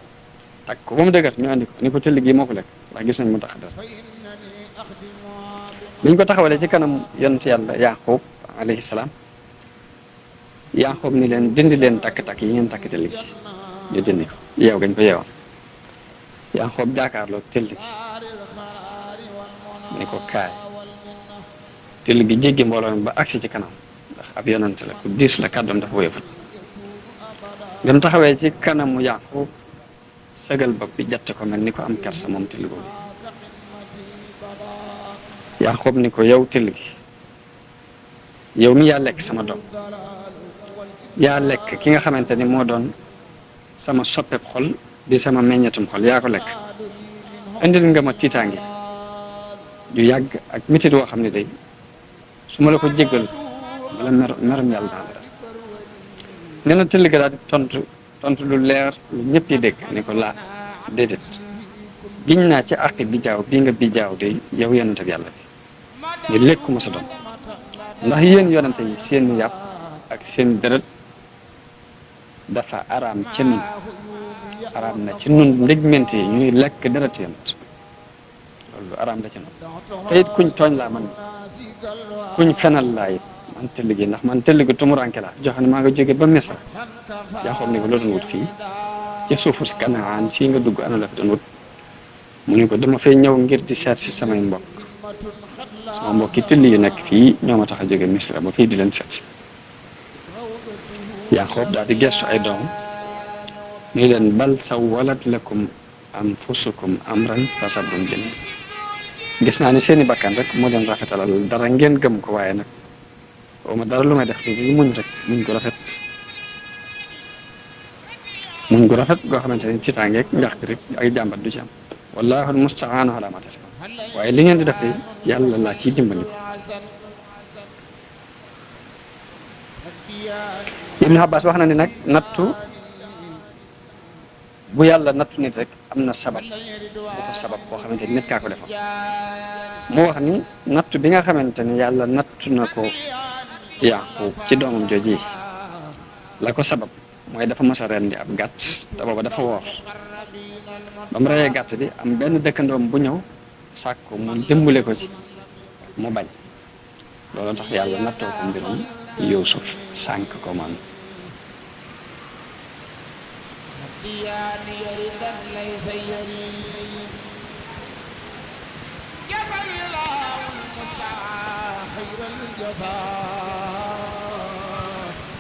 takk ko ba mu dëgër ñu andi ko ni ko till gi moo ko lekk ndax gis nañ mu tax dara biñ ko taxawalee ci kanam yonent yàlla Yaqub alayhi salaam Yaqub ni leen dindi leen takk-takk yi ngeen takk till gi ñu dindi ko yeew gañ ko yeewoon Yaqub jaakaarloo till gi ni ko kaay till gi jéggi mbooloo mi ba agsi ci kanam ndax ab yonent la ku diis la kàddoom dafa woyofut bi mu taxawee ci kanamu Yaqub sëgal bopp bi jatt ko mel ni ko am kersa moom till googu Yaqub ni ko yow till gi yow mi yaa lekk sama doom yaa lekk ki nga xamante ni moo doon sama soppeb xol di sama meññetum xol yaa ko lekk indil nga ma tiitaange ju yàgg ak mitit woo xam ne day su ma la ko jéggal bala merum yàlla daal dara nee na till gi daal di tontu lu leer lu ñëpp yi dégg ni ko laa déedéet giñ naa ci àqi bi jaaw bii nga bi jaaw de yow yonente bi yàlla bi ñu lekkuma sa doom ndax yéen yonente yi seen yàpp ak seen deret dafa araam ci nun araam na ci nun ndégmente yi ñuy lekk deret yonent loolu araam la ci nun te it kuñ tooñ laa man kuñ fenal laa it man tëll gi ndax man tëll gi tumuranke laa joxe ne maa nga jóge ba Misra yaa xool ni ko loo doon wut fii ci suufu si Kanaan sii nga dugg ana la fi doon wut mu ne ko dama fay ñëw ngir di seet si samay mbokk sama mbokki tëll yu nekk fii ñoo ma tax a jóge Misra ba fii di leen seet si Yaqoob daal di gestu ay doom ni leen bal sawwalat lakum anfusukum amran fa sabrun jamil gis naa ni seeni bakkan rek moo leen rafetalal dara ngeen gëm ko waaye nag waaw ma dara lu may def lu muñ rek muñ ko rafet goo xamante ne ci tàngeeg njax rek ay jàmbat du ci am wallahu almustaanu ala ma tasifun waaye li ngeen di def de yàlla laa ciy dimbali Ibn Abbas wax na ni nag nattu bu yàlla nattu nit rek am na sabab bu ko sabab boo xamante ni nit kaa ko defoon moo wax ni nattu bi nga xamante ni yàlla nattu na ko Yaqub ci doomam jooji la ko sabab mooy dafa mas a rendi ab gàtt te booba dafa woor ba mu reyee gàtt bi am benn dëkkandoom bu ñëw sàkku mu dimbale ko ci mu bañ loolu tax yàlla nattoo ko mbirum Yuusuf sànk ko man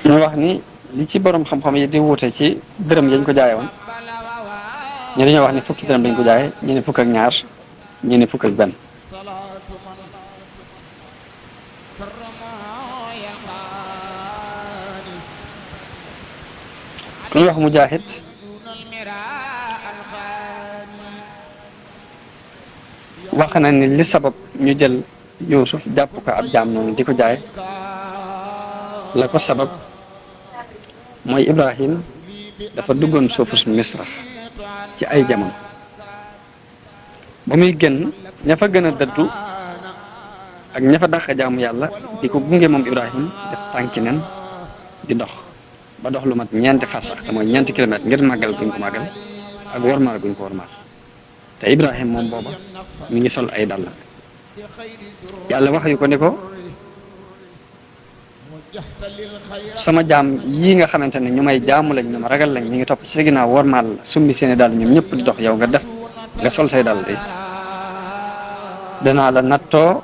ñu wax ni li ci borom xam-xam yi di wuute ci dërëm yañ ko jaaye woon ñu dañoo wax ni fukki dërëm dañ ko jaaye ñu ne fukk ak ñaar ñu ne fukk ak benn ku ñuy wax Mujaahid wax na ni li sabab ñu jël Yuusuf jàpp ko ab jaam noonu di ko jaay la ko sabab mooy Ibrahim dafa duggoon suufus Misra ci ay jamono ba muy génn ña fa gën a dëddu ak ña fa dàq jaamu yàlla di ko gunge moom Ibrahim def tànki nen di dox ba dox lu mat ñeenti far sax te mooy ñeenti kilomètre ngir màggal guñ ko màggal ak wormaal guñ ko wormaal te Ibrahim moom booba mi ngi sol ay dàll yàlla wax yu ko ni ko sama jaam yii nga xamante ne ñu may jaamu lañ ñu ma ragal lañ ñu ngi topp ci sa ginnaaw wormaal la summi seeni dàll ñoom ñëpp di dox yow nga def nga sol say dàll yi danaa la nattoo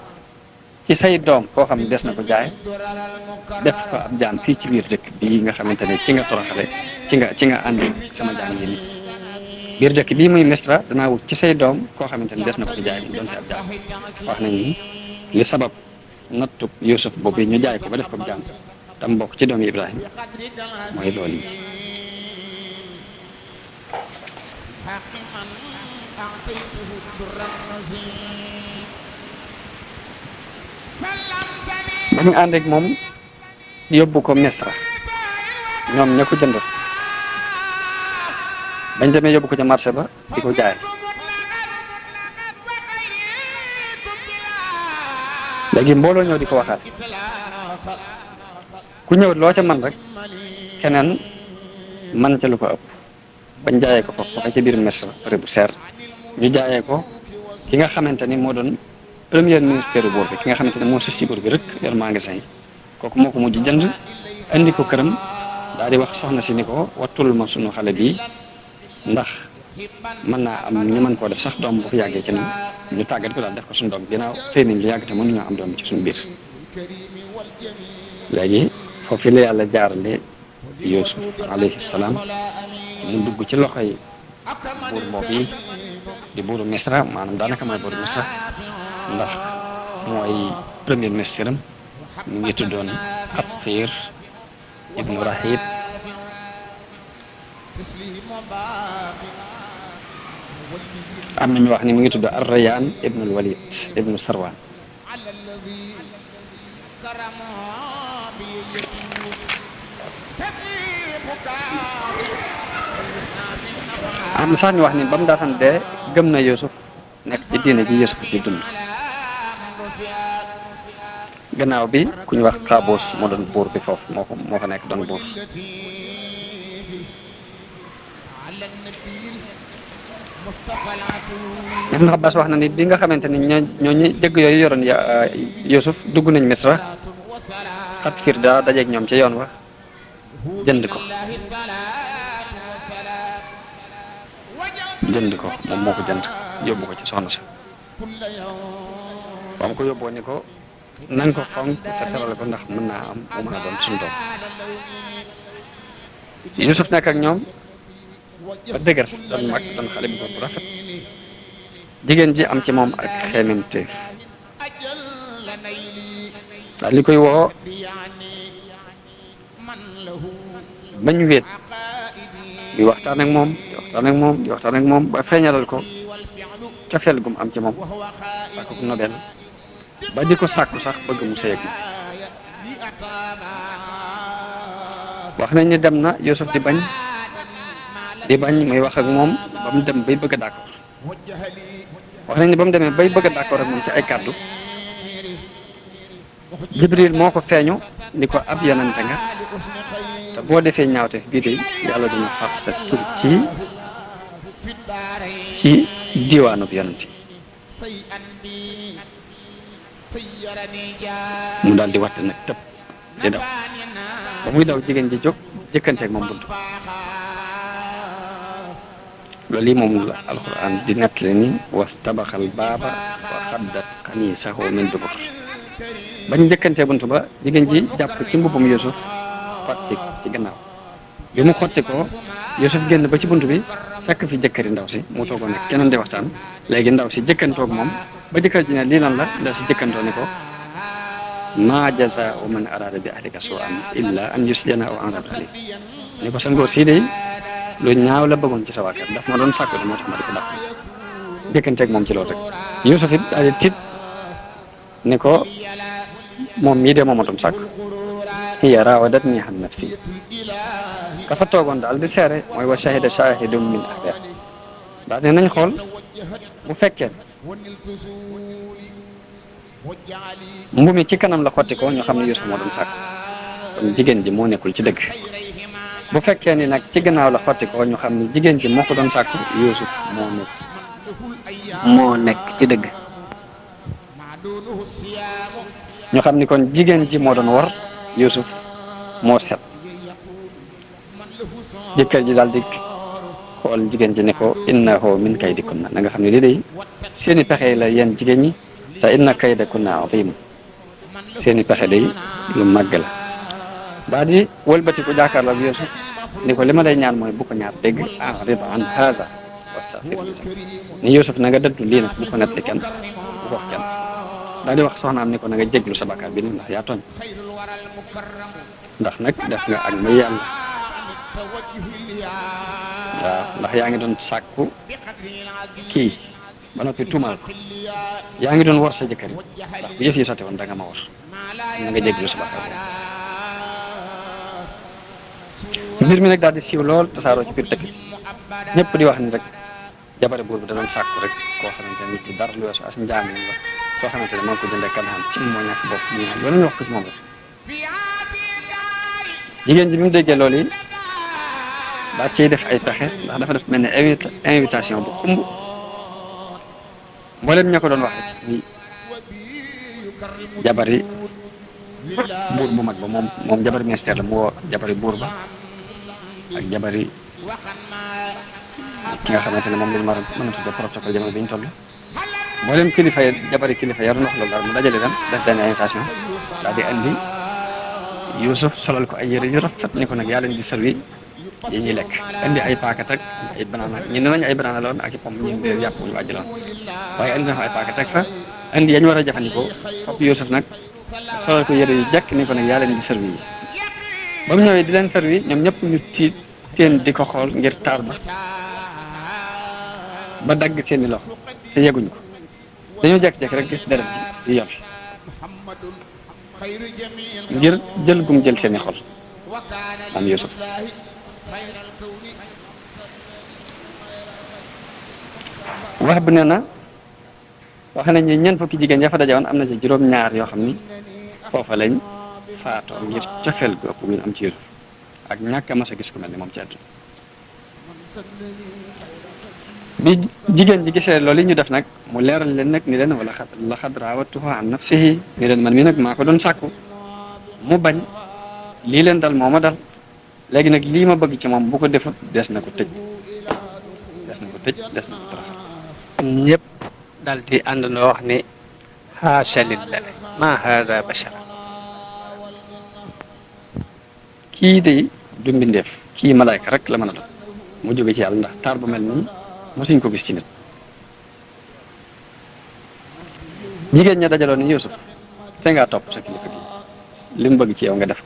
ci say doom koo xam ne des na ko jaay def ko ab jaam fii ci biir dëkk bii nga xamante ne ci nga toroxale ci nga àndi sama jaam yi nii biir dëkk bii muy Misra danaa wut ci say doom koo xamante ne des na ko fi jaay mu doon fi ab jaam wax nañ ni li sabab nattu Yuusuf boobu ñu jaay ko ba def ko ab jaam tam bokk ci doomi Ibrahima mooy loolu yi ba ñu ànd ak moom yóbbu ko Misra ñoom ña ko jënd bañ demee yóbbu ko ca marché ba di ko jaay léegi mbooloo ñëw di ko waxaat ku ñëw loo ca man rek keneen man ca lu ko ëpp bañ jaayee ko foofu ci biir Misra prix bu seer ñu jaayee ko ki nga xamante ni moo doon premier ministère buur bi ki nga xamante ne moo si buur bi rek yor magasin yi kooku moo ko mujj jënd andi ko këram daal di wax soxna si ni ko wattul ma sunu xale bii ndax mën naa am ñu mën koo def sax doom bu ko yàggee ci noonu ñu tàggat ko daal def ko suñu doom ginnaaw sëy nañ lu yàgg te mënuñoo am doom ci suñu biir léegi foofu la yàlla jaarale Yuusuf alayhi salaam mu dugg ci loxoy buur boobu yi di buuru Misra maanaam daanaka mooy buuru Misra ndax mooy premier ministre am mu ngi tuddoon Qatfir ibnu Rahib am nañu wax ni mu ngi tudd Ar-Rayyan ibnul Walid ibnu Sarwan am na sax ñu wax ni ba mu daataan dee gëm na Yuusuf nekk ci diine ji Yuusuf di dund gannaaw bi ku ñu wax Qaboos moo doon buur bi foofu moo fa nekk doon buur Ibn Abbas wax na ni bi nga xamante ni ñooñu jëgg yooyu yoroon Yuusuf dugg nañ Misra Qatfir daa dajeeg ñoom ca yoon wa jënd ko moom moo ko jënd yóbbu ko ci soxna sa ba mu ko yóbboo ni ko nañ ko fonk te teral ko ndax mën naa am mu mën a doon suñu doom Yuusuf nekk ak ñoom ba dëgër doon mag doon xale bu góor bu rafet jigéen ji am ci moom ak xeememteef daal li koy woo bañ wéet di waxtaan ak moom ba feeñalal ko cofeel gum am ci moom ak ko nobel ba di ko sàkku sax bëgg mu sëy ak moom wax nañ ni dem na Yuusuf di bañ muy wax ak moom ba mu dem bay bëgg a d'accord wax nañ ni ba mu demee bay bëgg a d'accord ak moom ci ay kàddu Jibril moo ko feeñu ni ko ab yonante nga te boo defee ñaawte bii de yàlla dina faf sa tur ci diwaanub yonante mu daal di watt nag tëb di daw ba muy daw jigéen ji jóg jëkkanteeg moom bunt loolu yi moom la alquran di nettali ni was tabaxal baaba wa xaddat xamiisahu min dubur bañ njëkkantee buntu ba jigéen ji jàpp ci mbubbum Yuusuf xotti ci gannaaw bi mu xotti ko Yuusuf génn ba ci buntu bi fekk fi jëkkëri ndaw si mu toogoon nekk keneen di waxtaan léegi ndaw si jëkkantoog moom ba jëkkër ji ne lii lan la ndaw si jëkkantoo ni ko maa jazaa'u man araada bi ahlika suu'an illa an yusjana aw adabun aliim ni ko sa ngóor sii de lu ñaaw la bëggoon ci sa waa kër daf ma doon sàkku moo tax ma di ko dàq jëkkanteeg moom ci loolu rek Yuusuf it daal di tiit ni ko moom mii de moomatum sàkk hiya raawadatnii an nafsi ka fa toogoon daal di seere mooy wa shahida shahidun min ahlihaa daal di nañ xool bu fekkee mbu mi ci kanam la xotti ko ñu xam ne Yuusuf moo doon sàkk kon jigéen ji moo nekkul ci dëgg bu fekkee ni nag ci gannaaw la xotti ko ñu xam ne jigéen ji moo ko doon sàkk Yuusuf moo nekk ci dëgg ñu xam ni kon jigéen ji moo doon war Yuusuf moo set jëkkër ji daal di xool jigéen ji ne ko innahu min kaydikunna na nga xam ne lii day seeni pexe la yéen jigéen ñi te inna kaydakunna aziim seeni pexe day lu màgg la daal di wëlbati ko jàkkaarloo ak Yuusuf ni ko li ma lay ñaan mooy bu ko ñaar dégg a'rid an haaza wastaghfir ni Yuusuf na nga dëddu lii nag bu ko nettali kenn bu ko wax kenn daal di wax soxnaam ni ko na nga jéglu sa bakkaar bi ni ndax yaa tooñ ndax nag def nga ak may yàlla waaw ndax yaa ngi doon sàkku kii ba noppi tuumaal ko yaa ngi doon war sa jëkkër ndax bu yëf yi sotti woon da nga ma war na nga jéglu sa bakkaar boobu mbir mi nag daal di siiw lool tasaaroo ci biir dëkk ñëpp di wax ni rek jabare buur bi da doon sàkku rek koo xamante ne nit ki dara lu weesu as njaam la koo xamante ne maa ngi ko jëndee Kanaan ci moo ñàkk bopp ñu loolu ñu wax ko ci moom rek jigéen ji bi mu déggee loolu yi daa ciy def ay pexe ndax dafa def mel ne invitation bu xumb mboolem ña ko doon wax rek muy jabari buur bu mag ba moom jabari ministère la mu woo jabari buur ba ak jabari ki nga xamante ne moom lañu mën a tudde protocole jamono bi ñu toll mboolem kilifa yi jabari kilifa yaru ndox loolu daal mu dajale leen def benn invitation daal di andi Yuusuf solal ko ay yére yu rafet ni ko nag yaa leen di servi yi ñuy lekk indi ay paakat ak ay banana ñi ne nañ ay banana la woon ak i pomme ñu ngi yàpp ñu wàjji la woon waaye indi na fa ay paakat ak fa indi yañ war a jëfandikoo foofu Yuusuf nag solal ko yére yu jekk ni ko nag yaa leen di servi yi ba mu ñëwee di leen servi ñoom ñëpp ñu tiit teen di ko xool ngir taar ba dagg seeni loxo te yeguñ ko dañoo jekk-jekk rek gis deret ji di yor ngir jël gum jël seeni xol am Yuusuf wax bu nee na wax nañ ni ñeent fukki jigéen ya fa dajewoon am na ci juróom-ñaar yoo xam ni foofa lañ faatoo ngir cofeel gu ëpp bu ñu am ci Yuusuf ak ñàkk a mas a gis ku mel ni moom ci àdduna bi jigéen ji gisee loolu yi ñu def nag mu leeral leen nag ni leen wala laqad raawattuhu an nafsihi ni leen man mii nag maa ko doon sàkku mu bañ lii leen dal moo ma dal léegi nag lii ma bëgg ci moom bu ko defut des na ko tëj des na ko toroxal ñëpp dal di àndandoo wax ni haasha lillahi ma haada bashar kii de du mbindeef kii malaayka rek la mën a doon mu jóge ci yàlla ndax taar bu mel nii mosuñ ko gis ci nit jigéen ña dajaloon ni Yuusuf see ngaa topp sa kilifa gi li mu bëgg ci yow nga def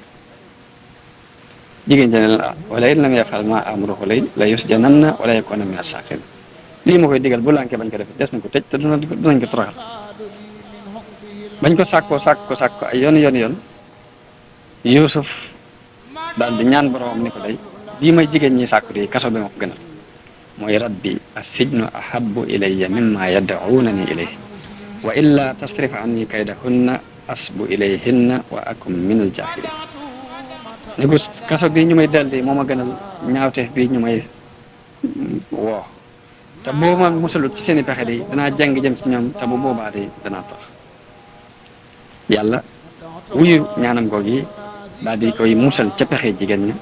jigéen ña ne la wala in lam yafal ma amruhu la yusjananna wala yakuna min as-saqirin lii ma koy digal bu lànkee bañ ko def des na ko tëj te dinañ ko toroxal bañ ko sàkko ay yoon Yuusuf daal di ñaan boroomam ni ko day lii may jigéen ñi sàkku di kaso bi ma ko gënal mooy rabbi as-sijnu ahabbu ilayya mimma yad'unani ilayhi wa illa tasrif anni kaydahunna asbu ilayhinna wa akum minal jahilin ni ko kaso bi ñu may dal di moo ma gënal ñaawteef bi ñu may woo te boo ma musalut ci seen i pexe de danaa jàng jëm ci ñoom te bu boobaa de danaa tax yàlla wuyu ñaanam goog yi daal di koy musal ca pexe jigéen ña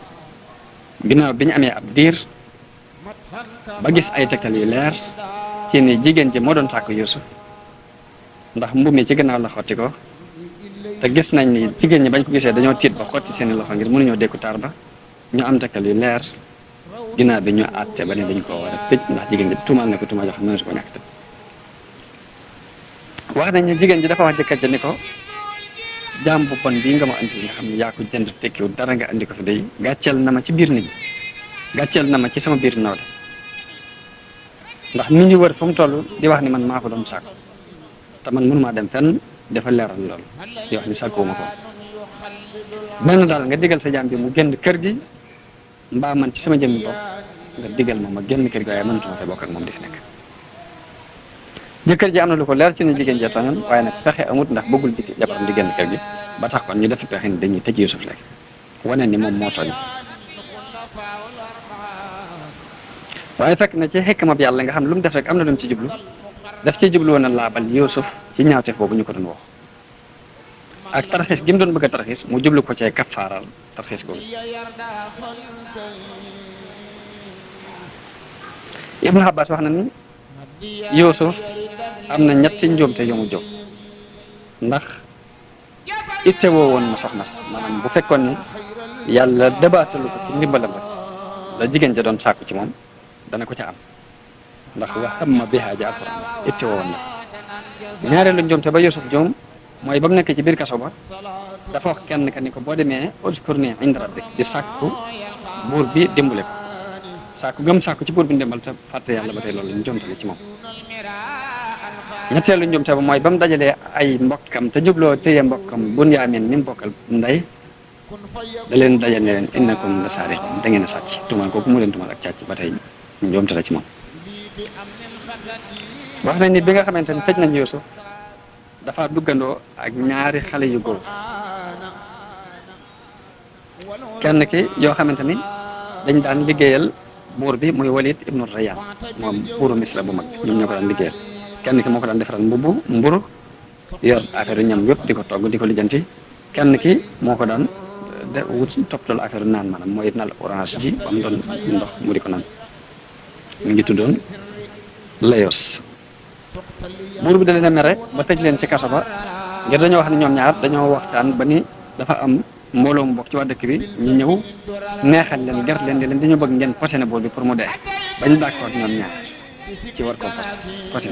ginnaaw bi ñu amee ab diir ba gis ay tegtal yu leer ci ni jigéen ji moo doon sàkk Yuusuf ndax mbubb mi ci gannaaw la xotti ko te gis nañ ni jigéen ñi bañ ko gisee dañoo tiit ba xotti seeni loxo ngir mënuñoo dékku taar ba ñu am tegtal yu leer ginnaaw bi ñu àtte ba ne dañ koo war a tëj ndax jigéen ji tuumaal na ko tuumaal yoo xam ne mënatu ko ñàkk tëj wax nañ ni jigéen ji dafa wax jëkkër ja ni ko jaam bu bon bii nga ma andi nga xam ne yaa ko jënd tekkiwu dara nga andi ko fi day gàcceel na ma ci biir nit ñi gàcceel na ma ci sama biir nawle ndax mi ñu wër fu mu toll di wax ni man maa ko doon sàkku te man mënumaa dem fenn dafa leeral loolu di wax ni sàkkuwuma ko benn daal nga digal sa jaam bi mu génn kër gi mbaa man ci sama jëmmi bopp nga digal ma génn kër gi waaye mënatuma fay bokk ak moom di fi nekk jëkkër ji am na lu ko leer ci ne jigéen ji tooñoon waaye nag pexe amut ndax bëggul jabaram di génn kër gi ba tax kon ñu def pexe ni dañuy tëj Yuusuf léegi wane ni moom moo tooñ waaye fekk na ci xikma bi yàlla nga xam ne lu mu def rek am na lu mu ci jublu daf ci jublu woon a laabal Yuusuf ci ñaawteef boobu ñu ko doon wax ak tarxiis gi mu doon bëgg a tarxiis mu jublu ko cee kaffaaral tarxiis googu Ibnu Abbas wax na ni Yuusuf am na ñetti njuumte yu mu jóg ndax itte woo woon na soxna si maanaam bu fekkoon ni yàlla débaatalu ko ci ndimbalam rek la jigéen ja doon sàkku ci moom dana ko ca am ndax wax amma bihaa ja alquran itte woo woon na ñaareelu njuumte ba Yuusuf joom mooy ba mu nekk ci biir kaso ba dafa wax kenn ka ni ko boo demee uzkurni inda rabbik di sàkku buur bi dimbale ko sàkku gëm sàkku ci buur bi ndimbal te fàtte yàlla ba tey loolu njuumte la ci moom ñetteelu njuumte ba mooy ba mu dajalee ay mbokkam te jubloo téye mbokkam Bunyaamin mi mu bokkal ndey da leen dajale ne leen innakum la saariqun da ngeen a sàcc tuumal kooku mu leen tuumal ak càcc ba tey njuumte la ci moom wax nañ ni bi nga xamante ni tëj nañ Yuusuf dafa duggandoo ak ñaari xale yu góor kenn ki yoo xamante ni dañ daan liggéeyal buur bi muy Walid ibnu Rayyan moom buuru Misra bu mag ñoom ñoo ko daan liggéeyal kenn ki moo ko daan defaral mburu yor affaire ñam yëpp di ko togg di ko lijjanti kenn ki moo ko daan wut toppatoo affaire naan maanaam mooy nal orange ji ba mu doon ndox mu di ko naan mi ngi tuddoon Layos buur bi da leen a mere ba tëj leen ci kaso ba ngir dañoo wax ne ñoom ñaar dañoo waxtaan ba ni dafa am mbooloo mu bokk ci waa dëkk bi ñu ñëw neexal leen ger leen di leen dañoo bëgg ngeen posé buur bi pour mu dee bañ d'accord ñoom ñaar ci war koo posé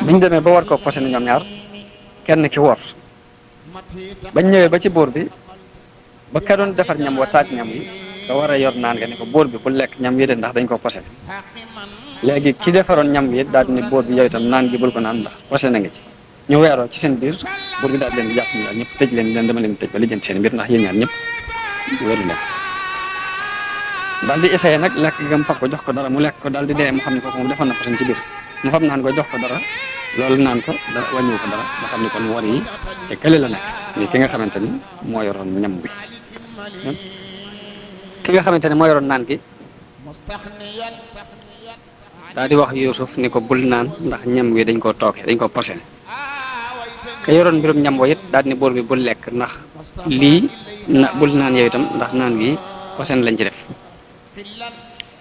biñ demee ba war koo posé ñoom ñaar kenn ki wor bañ ñëwee ba ci buur bi ba ka doon defar ñam wa taaj ñam yi sa war a yor naan nga ne ko buur bi bu lekk ñam yi de ndax dañ ko posé léegi ki defaroon ñam yi daal di ne buur bi yow itam naan gi bul ko naan ndax posé na nga ci ñu weeroo ci seen biir buur bi daal leen di jàpp ñu daal ñëpp tëj leen dama leen tëj ba lijjanti seen mbir ndax yéen ñaar ñëpp wéru leen daal di essayé nag lekk gam fab ko jox ko dara mu lekk ko daal di dee mu xam ne kooku moom defoon na posé ci biir mu fab naan ko jox ko dara loolu naan ko dara wàññiwu ko dara nga xam ne kon war yi te kële la nekk ni ki nga xamante ni moo yoroon ñam bi ki nga xamante ne moo yoroon naan gi daal di wax Yuusuf ni ko bul naan ndax ñam wi dañ koo tooke dañ koo posé ka yoroon mbirum ñam wo it daal ni buur bi bul lekk ndax lii na bul naan yow itam ndax naan gi posé lañ ci def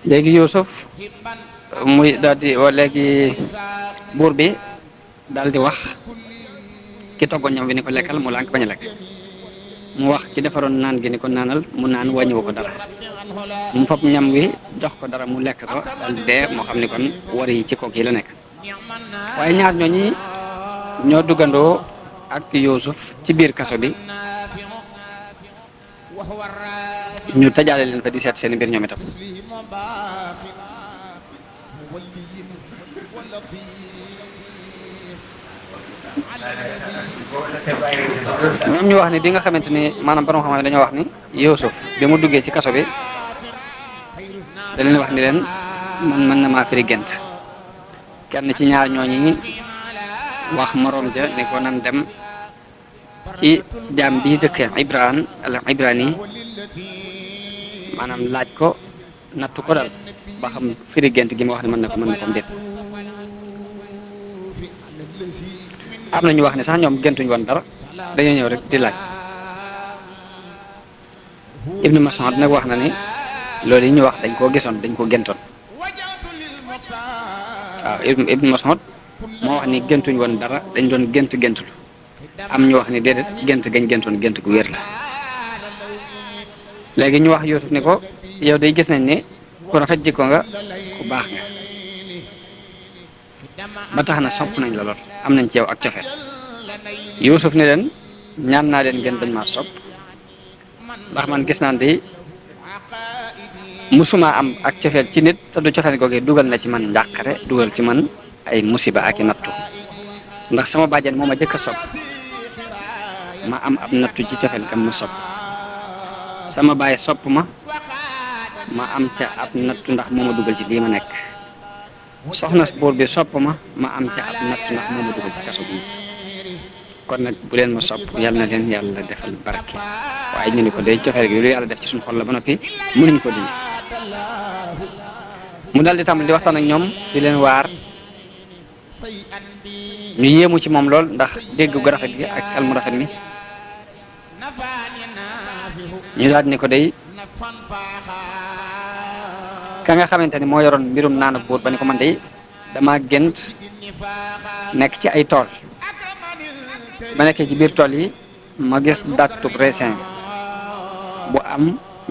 léegi Yuusuf muy daal di léegi buur bi daal di wax ki toggoon ñam wi ni ko lekkal mu lànk bañ a lekk mu wax ki defaroon naan gi ni ko naanal mu naan wàññiwu ko dara mu fab ñam wi jox ko dara mu lekk ko daal di dee moo xam ni kon war yi ci kook yi la nekk waaye ñaar ñooñi ñoo duggandoo ak Yuusuf ci biir kaso bi ñu tajaale leen fa di seet seeni mbir ñoom itam ñoom ñu wax ni bi nga xamante ni maanaam borom xam-xam dañoo wax ni Yuusuf bi mu duggee ci kaso bi da leen wax ni leen man mën na maa firi gént kenn ci ñaar ñooñi wax moroom ja ni ko nan dem ci jaam bi dëkk Ibrani maanaam laaj ko nattu ko dal ba xam firi gént gi ma wax ne mën na ko déet am na ñu wax ne sax ñoom géntuñ woon dara dañoo ñëw rek di laaj Ibnu Mas'ud nag wax na ni loolu yi ñu wax dañ koo gisoon dañ koo géntoon waaw Ibnu Mas'ud moo wax ni géntuñ woon dara dañ doon géntul am ñu wax ni déedéet gént gañ géntoon gént gu wér la léegi ñu wax Yuusuf ni ko yow day gis nañ ni ku rafet jikko nga ku baax nga ba tax na sopp nañ la lool am nañ ci yow ak cofeel Yuusuf ni leen ñaan naa leen ngeen bañ maa sopp ndax man gis naan de musuma am ak cofeel ci nit te du cofeel googee dugal na ci man njàqare dugal ci man ay musiba ak i nattu ndax sama bàjjen moo ma jëkk a sopp ma am ab nattu ci cofeel kam ma sopp sama baay sopp ma am ca ab nattu ndax moo ma dugal ci lii ma nekk soxna buur bi sopp ma am ca ab nattu ndax moo ma dugal ci kaso bi kon nag bu leen ma sopp yàlla na leen yàlla defal barke waaye ñu ni ko day cofeel gi lu yàlla def ci suñu xol la ba noppi mënuñ ko dindi mu daal di tàmbali di waxtaan ak ñoom di leen waar ñu yéemu ci moom lool ndax dégg gu rafet gi ak xel mu rafet mi ñu daal ni ko day ka nga xamante ni moo yoroon mbirum naan ak buur ba ni ko man day dama gént nekk ci ay tool ma nekkee ci biir tool yi ma gis dattub raisin bu am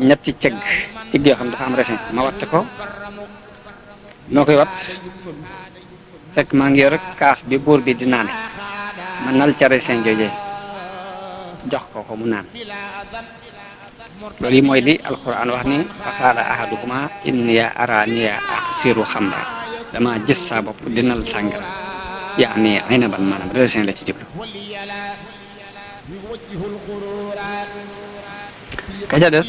ñetti cëgg yoo xam dafa am raisin ma watt ko noo koy wat fekk maa ngi yor kaas bi buur bi di naane ma nal ca raisin joojee jox ko mu naan loolu yi mooy li alquran wax ni fa qaala ahaduhuma inni araani asiru xamra dama gis saa bopp dinal sàngara yaani inaban maanaam raisin la ci jublu ka ca des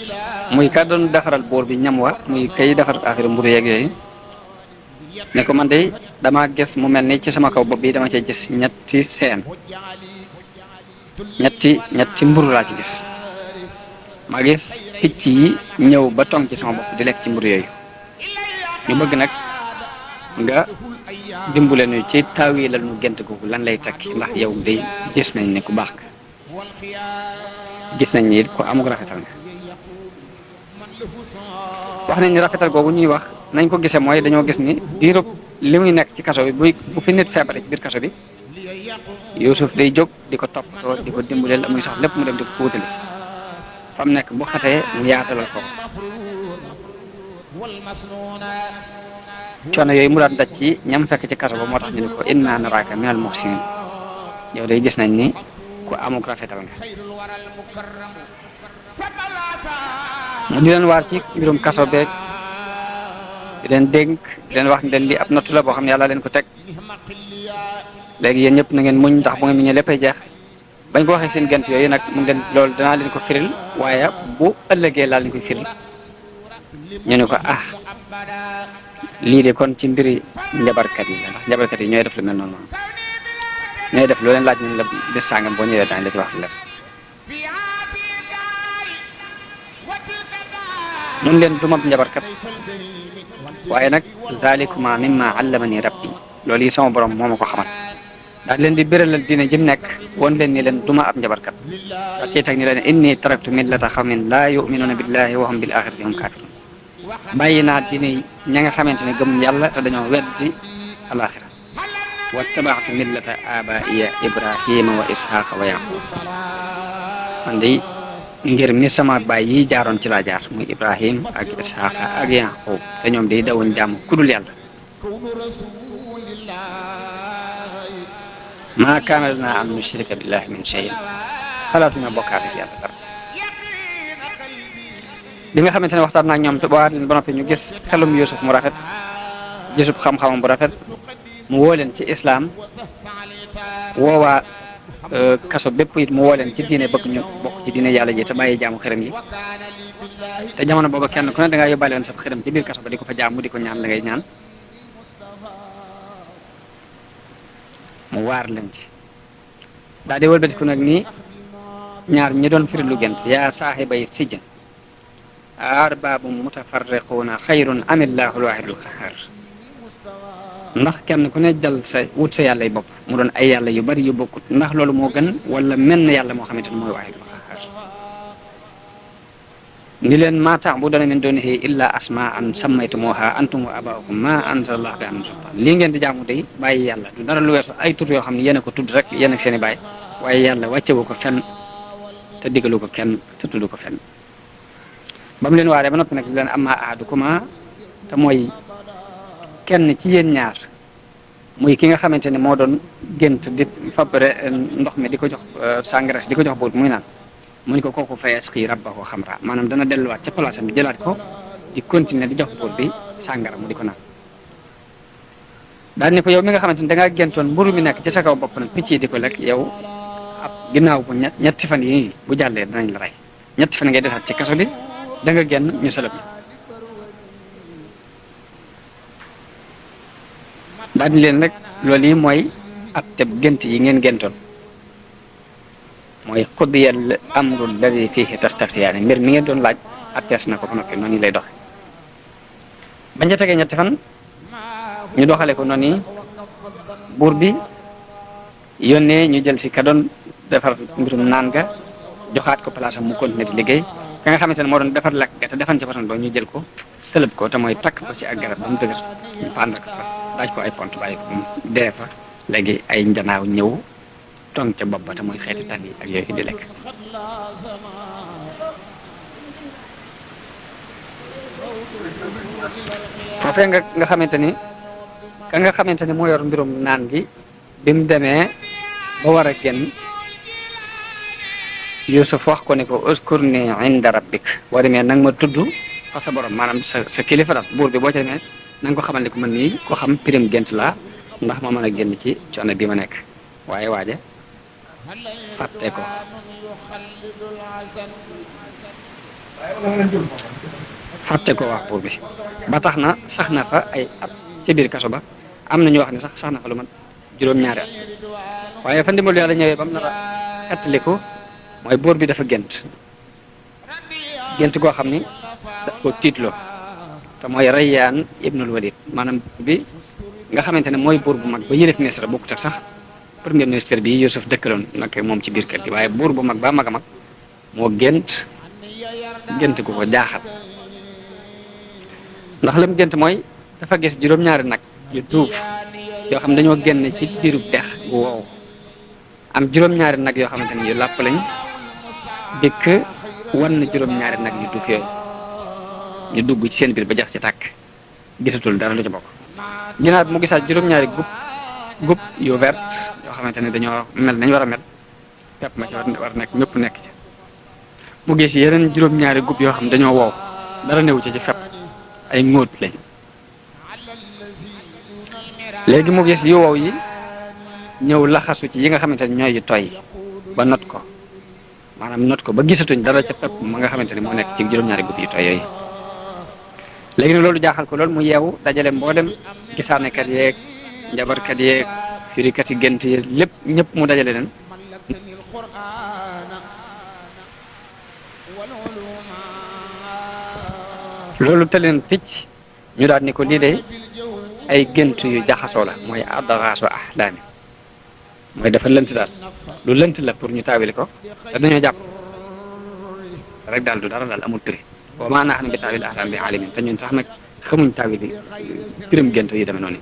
muy ka doon defaral buur bi ñam wa muy kay defar affaire mburu yeeg yooyu ne ko man de dama gis mu mel ni ci sama kaw bopp bi dama cee gis ñetti mburu laa ci gis ma gis picc yi ñëw ba tong ci sama bopp di lekk ci mburu yooyu ñu bëgg nag nga dimbule nu ci taawilal nu gént googu lan lay tekki ndax yow day gis nañ ne ku baax nga gis nañ ni it ku amuk rafetal nga wax nañ ni rafetal googu ñuy wax nañ ko gisee mooy dañoo gis ni diirub li muy nekk ci kaso bi bu fi nit feebare ci biir kaso bi Yuusuf day jóg di ko toppatoo di ko dimbuleel muy sax lépp mu dem di ko wutali fa mu nekk bu xatee mu yaatalal ko coono yooyu mu daan daj ci ñam fekk ci kaso ba moo tax ñu ne ko inna naraaka minal muhsinin yow day gis nañ ni ku amuk rafetal nga mu di leen waar ci mbirum kaso beeg di leen dénk di leen wax ni leen li ab nattu la boo xam ne yàlla leen ko teg léegi yéen ñëpp na ngeen muñ ndax bu ngeen muñee léppay jeex bañ ko waxee seen gent yooyu nag mu leen loolu danaa leen ko firil waaye bu ëllëgee laa leen koy firil ñu ne ko ah lii de kon ci mbiri njabarkat yi la ndax njabarkat yi ñooy def lu mel noonu ñooy def loo leen laaj ñun la bis sàngam boo ñëwee daañu la ci wax leer mun leen du ma njabarkat waaye nag zalikuma mimma allamani rabbi loolu yi sama borom moo ma ko xamal daal leen di béralal diine jëm nekk woon leen ni leen duma ab njabarkat da ciy teg ni leen inni taraktu millata xawmin laa yuminuuna billahi wa hum bil axirati hum kafirun bàyyi naa diine ña nga xamante ne gëm yàlla te dañoo weddi alaxira wa tabaxtu millata abaiya ibrahima wa ishaqa wa yaqub man day ngir mi sama baay yi jaaroon ci laa jaar muy ibrahim ak ishaqa ak yaqub te ñoom day dawoon jàmm kudul yàlla maa kaana lanaa an nushrika billahi min shay'in xalaatuñu bokkaale ak yàlla dara bi nga xamante ne waxtaan naa ñoom te ba leen ba noppi ñu gis xelum Yuusuf mu rafet gisub xam-xamam bu rafet mu woo leen ci islaam woowaa kaso bépp it mu woo leen ci diine bëgg ñu bokk ci diine yàlla ji te bàyyi jaamu xërëm yi te jamono booba kenn ku ne da ngaa yóbbaale woon sa xërëm ci biir kaso ba di ko fa jaamu di ko ñaan la ngay ñaan mu waar leen ci daal di wëlbatiku nag nii ñaar ñi doon firi lu gént yaa saaxibay sijjan arbabum mutafarriquuna xayrun amillahu alwaahidul qahhaar ndax kenn ku ne jël sa wut sa yàlla yi bopp mu doon ay yàlla yu bari yu bokkut ndax loolu moo gën wala menn yàlla moo xamante ne mooy waahidul qahhaar ni leen maa ta'buduuna min duunihi illa asmaa'an sammaytumuuhaa antum wa aabaa'ukum maa anzalallahu bihaa min sultaan lii ngeen di jaamu day bàyyi yàlla du dara lu weesu ay tur yoo xam ne yéen a ko tudd rek yéen ak seen i baay waaye yàlla wàccewu ko fenn te digalu ko kenn te tuddu ko fenn ba mu leen waaree ba noppi nag di leen amma ahadukuma te mooy kenn ci yéen ñaar muy ki nga xamante ne moo doon gént di fabare ndox mi di ko jox sàngara di ko jox buut muy naan mu ñu ko kooku fayasqi rabbahu xamra maanaam dana delluwaat ca place am bi jëlaat ko di continuer di jox buur bi sàngara mu di ko naan daal ne ko yow mi nga xamante ne da ngaa géntoon mburu mi nekk ci sa kaw bopp nag picc yi di ko lekk yow ab ginnaaw bu ñetti fan yi bu jàllee danañ la rey ñetti fan ngay desaat ci kaso bi da nga génn ñu sëlëb daal di leen rek loolu yi mooy atteb gént yi ngeen géntoon mooy qudiyal amru alladi fihi tastaftiyaani mbir mi ngeen doon laaj attees na ko ba noppi noonu lay doxe bañ ca tegee ñetti fan ñu doxale ko noonu buur bi yónnee ñu jël si ka doon defar mbirum naan ga joxaat ko place am mu continuer di liggéey ka nga xamante ne moo doon defar lakk ga te defan ci façon ba ñu jël ko sëlëb ko te mooy takk ko ci ak garab ba mu dëgër ñu pànd ko fa daaj ko ay pont bàyyi ko mu dee fa léegi ay njanaaw ñëw tong ca bopp ba te mooy xeeti tànn yi ak yooyu di lekk foofee nga xamante ni ka nga xamante ni moo yor mbirum naan gi bi mu demee ba war a génn Yuusuf wax ko ne ko uskurni inda rabbik boo demee nang ma tudd fa sa borom maanaam sa kilifa daal buur bi boo ca demee na nga ko xamal ne ko man nii ko xam pirim gént laa ndax ma mën a génn ci coono bi ma nekk waaye waaja fàtte ko wax buur bi ba tax na sax na fa ay at ci biir kaso ba am na ñu wax ne sax na fa lu mat juróom-ñaari at waaye fa ndimbalu yàlla ñëwee ba mu nar a xettaliku mooy buur bi dafa gént gént goo xam ni daf ko tiitloo te mooy Rayyaan ibnul Walid maanaam bi nga xamante ne mooy buur bu mag ba yëlef Misra bokkut ak sax premier ministre bi Yusuf dëkkaloon nag moom ci biir kër gi waaye buur bu mag ba mag a mag moo gént gu ko jaaxal ndax lam gént mooy dafa gis juróom-ñaari nag yu duuf yoo xam dañoo génn ci biiru dex gu wow am juróom-ñaari nag yoo xamante ne yu làpp lañ dikk wan na juróom-ñaari nag yu duuf yooyu ñu dugg ci seen biir ba jax ci tàkk gisatul dara lu ci bokk ginnaaw bi mu gisaat juróom-ñaari gub yu vert yoo xamante ne dañoo mel nañ war a mel pepp ma ci war nekk ñëpp nekk ci mu gis yeneen juróom-ñaari gub yoo xam dañoo wow dara newu ci fepp ay ngóot lañ léegi mu gis yu wow yi ñëw laxasu ci yi nga xamante ne ñooy yu tooy ba not ko maanaam not ko ba gisatuñ dara ca pepp ma nga xamante ne moo nekk ci juróom-ñaari gub yu tooy yooyu léegi nag loolu jaaxal ko loolu mu yeewu dajale mboolem gisaanekat yeeg njabarkat yeeg firikat yi gént yi lépp ñëpp mu dajale leen loolu te leen ticc ñu daal ni ko lii de ay gént yu jaxasoo la mooy adgaasu ahlaami mooy dafa lënt daal lu lënt la pour ñu taawili ko te dañoo jàpp rek daal du dara daal amul prix wa maa nahnu bi taawil ahlaam bi alimin te ñun sax nag xamuñ taawili pirim gént yi demee noonu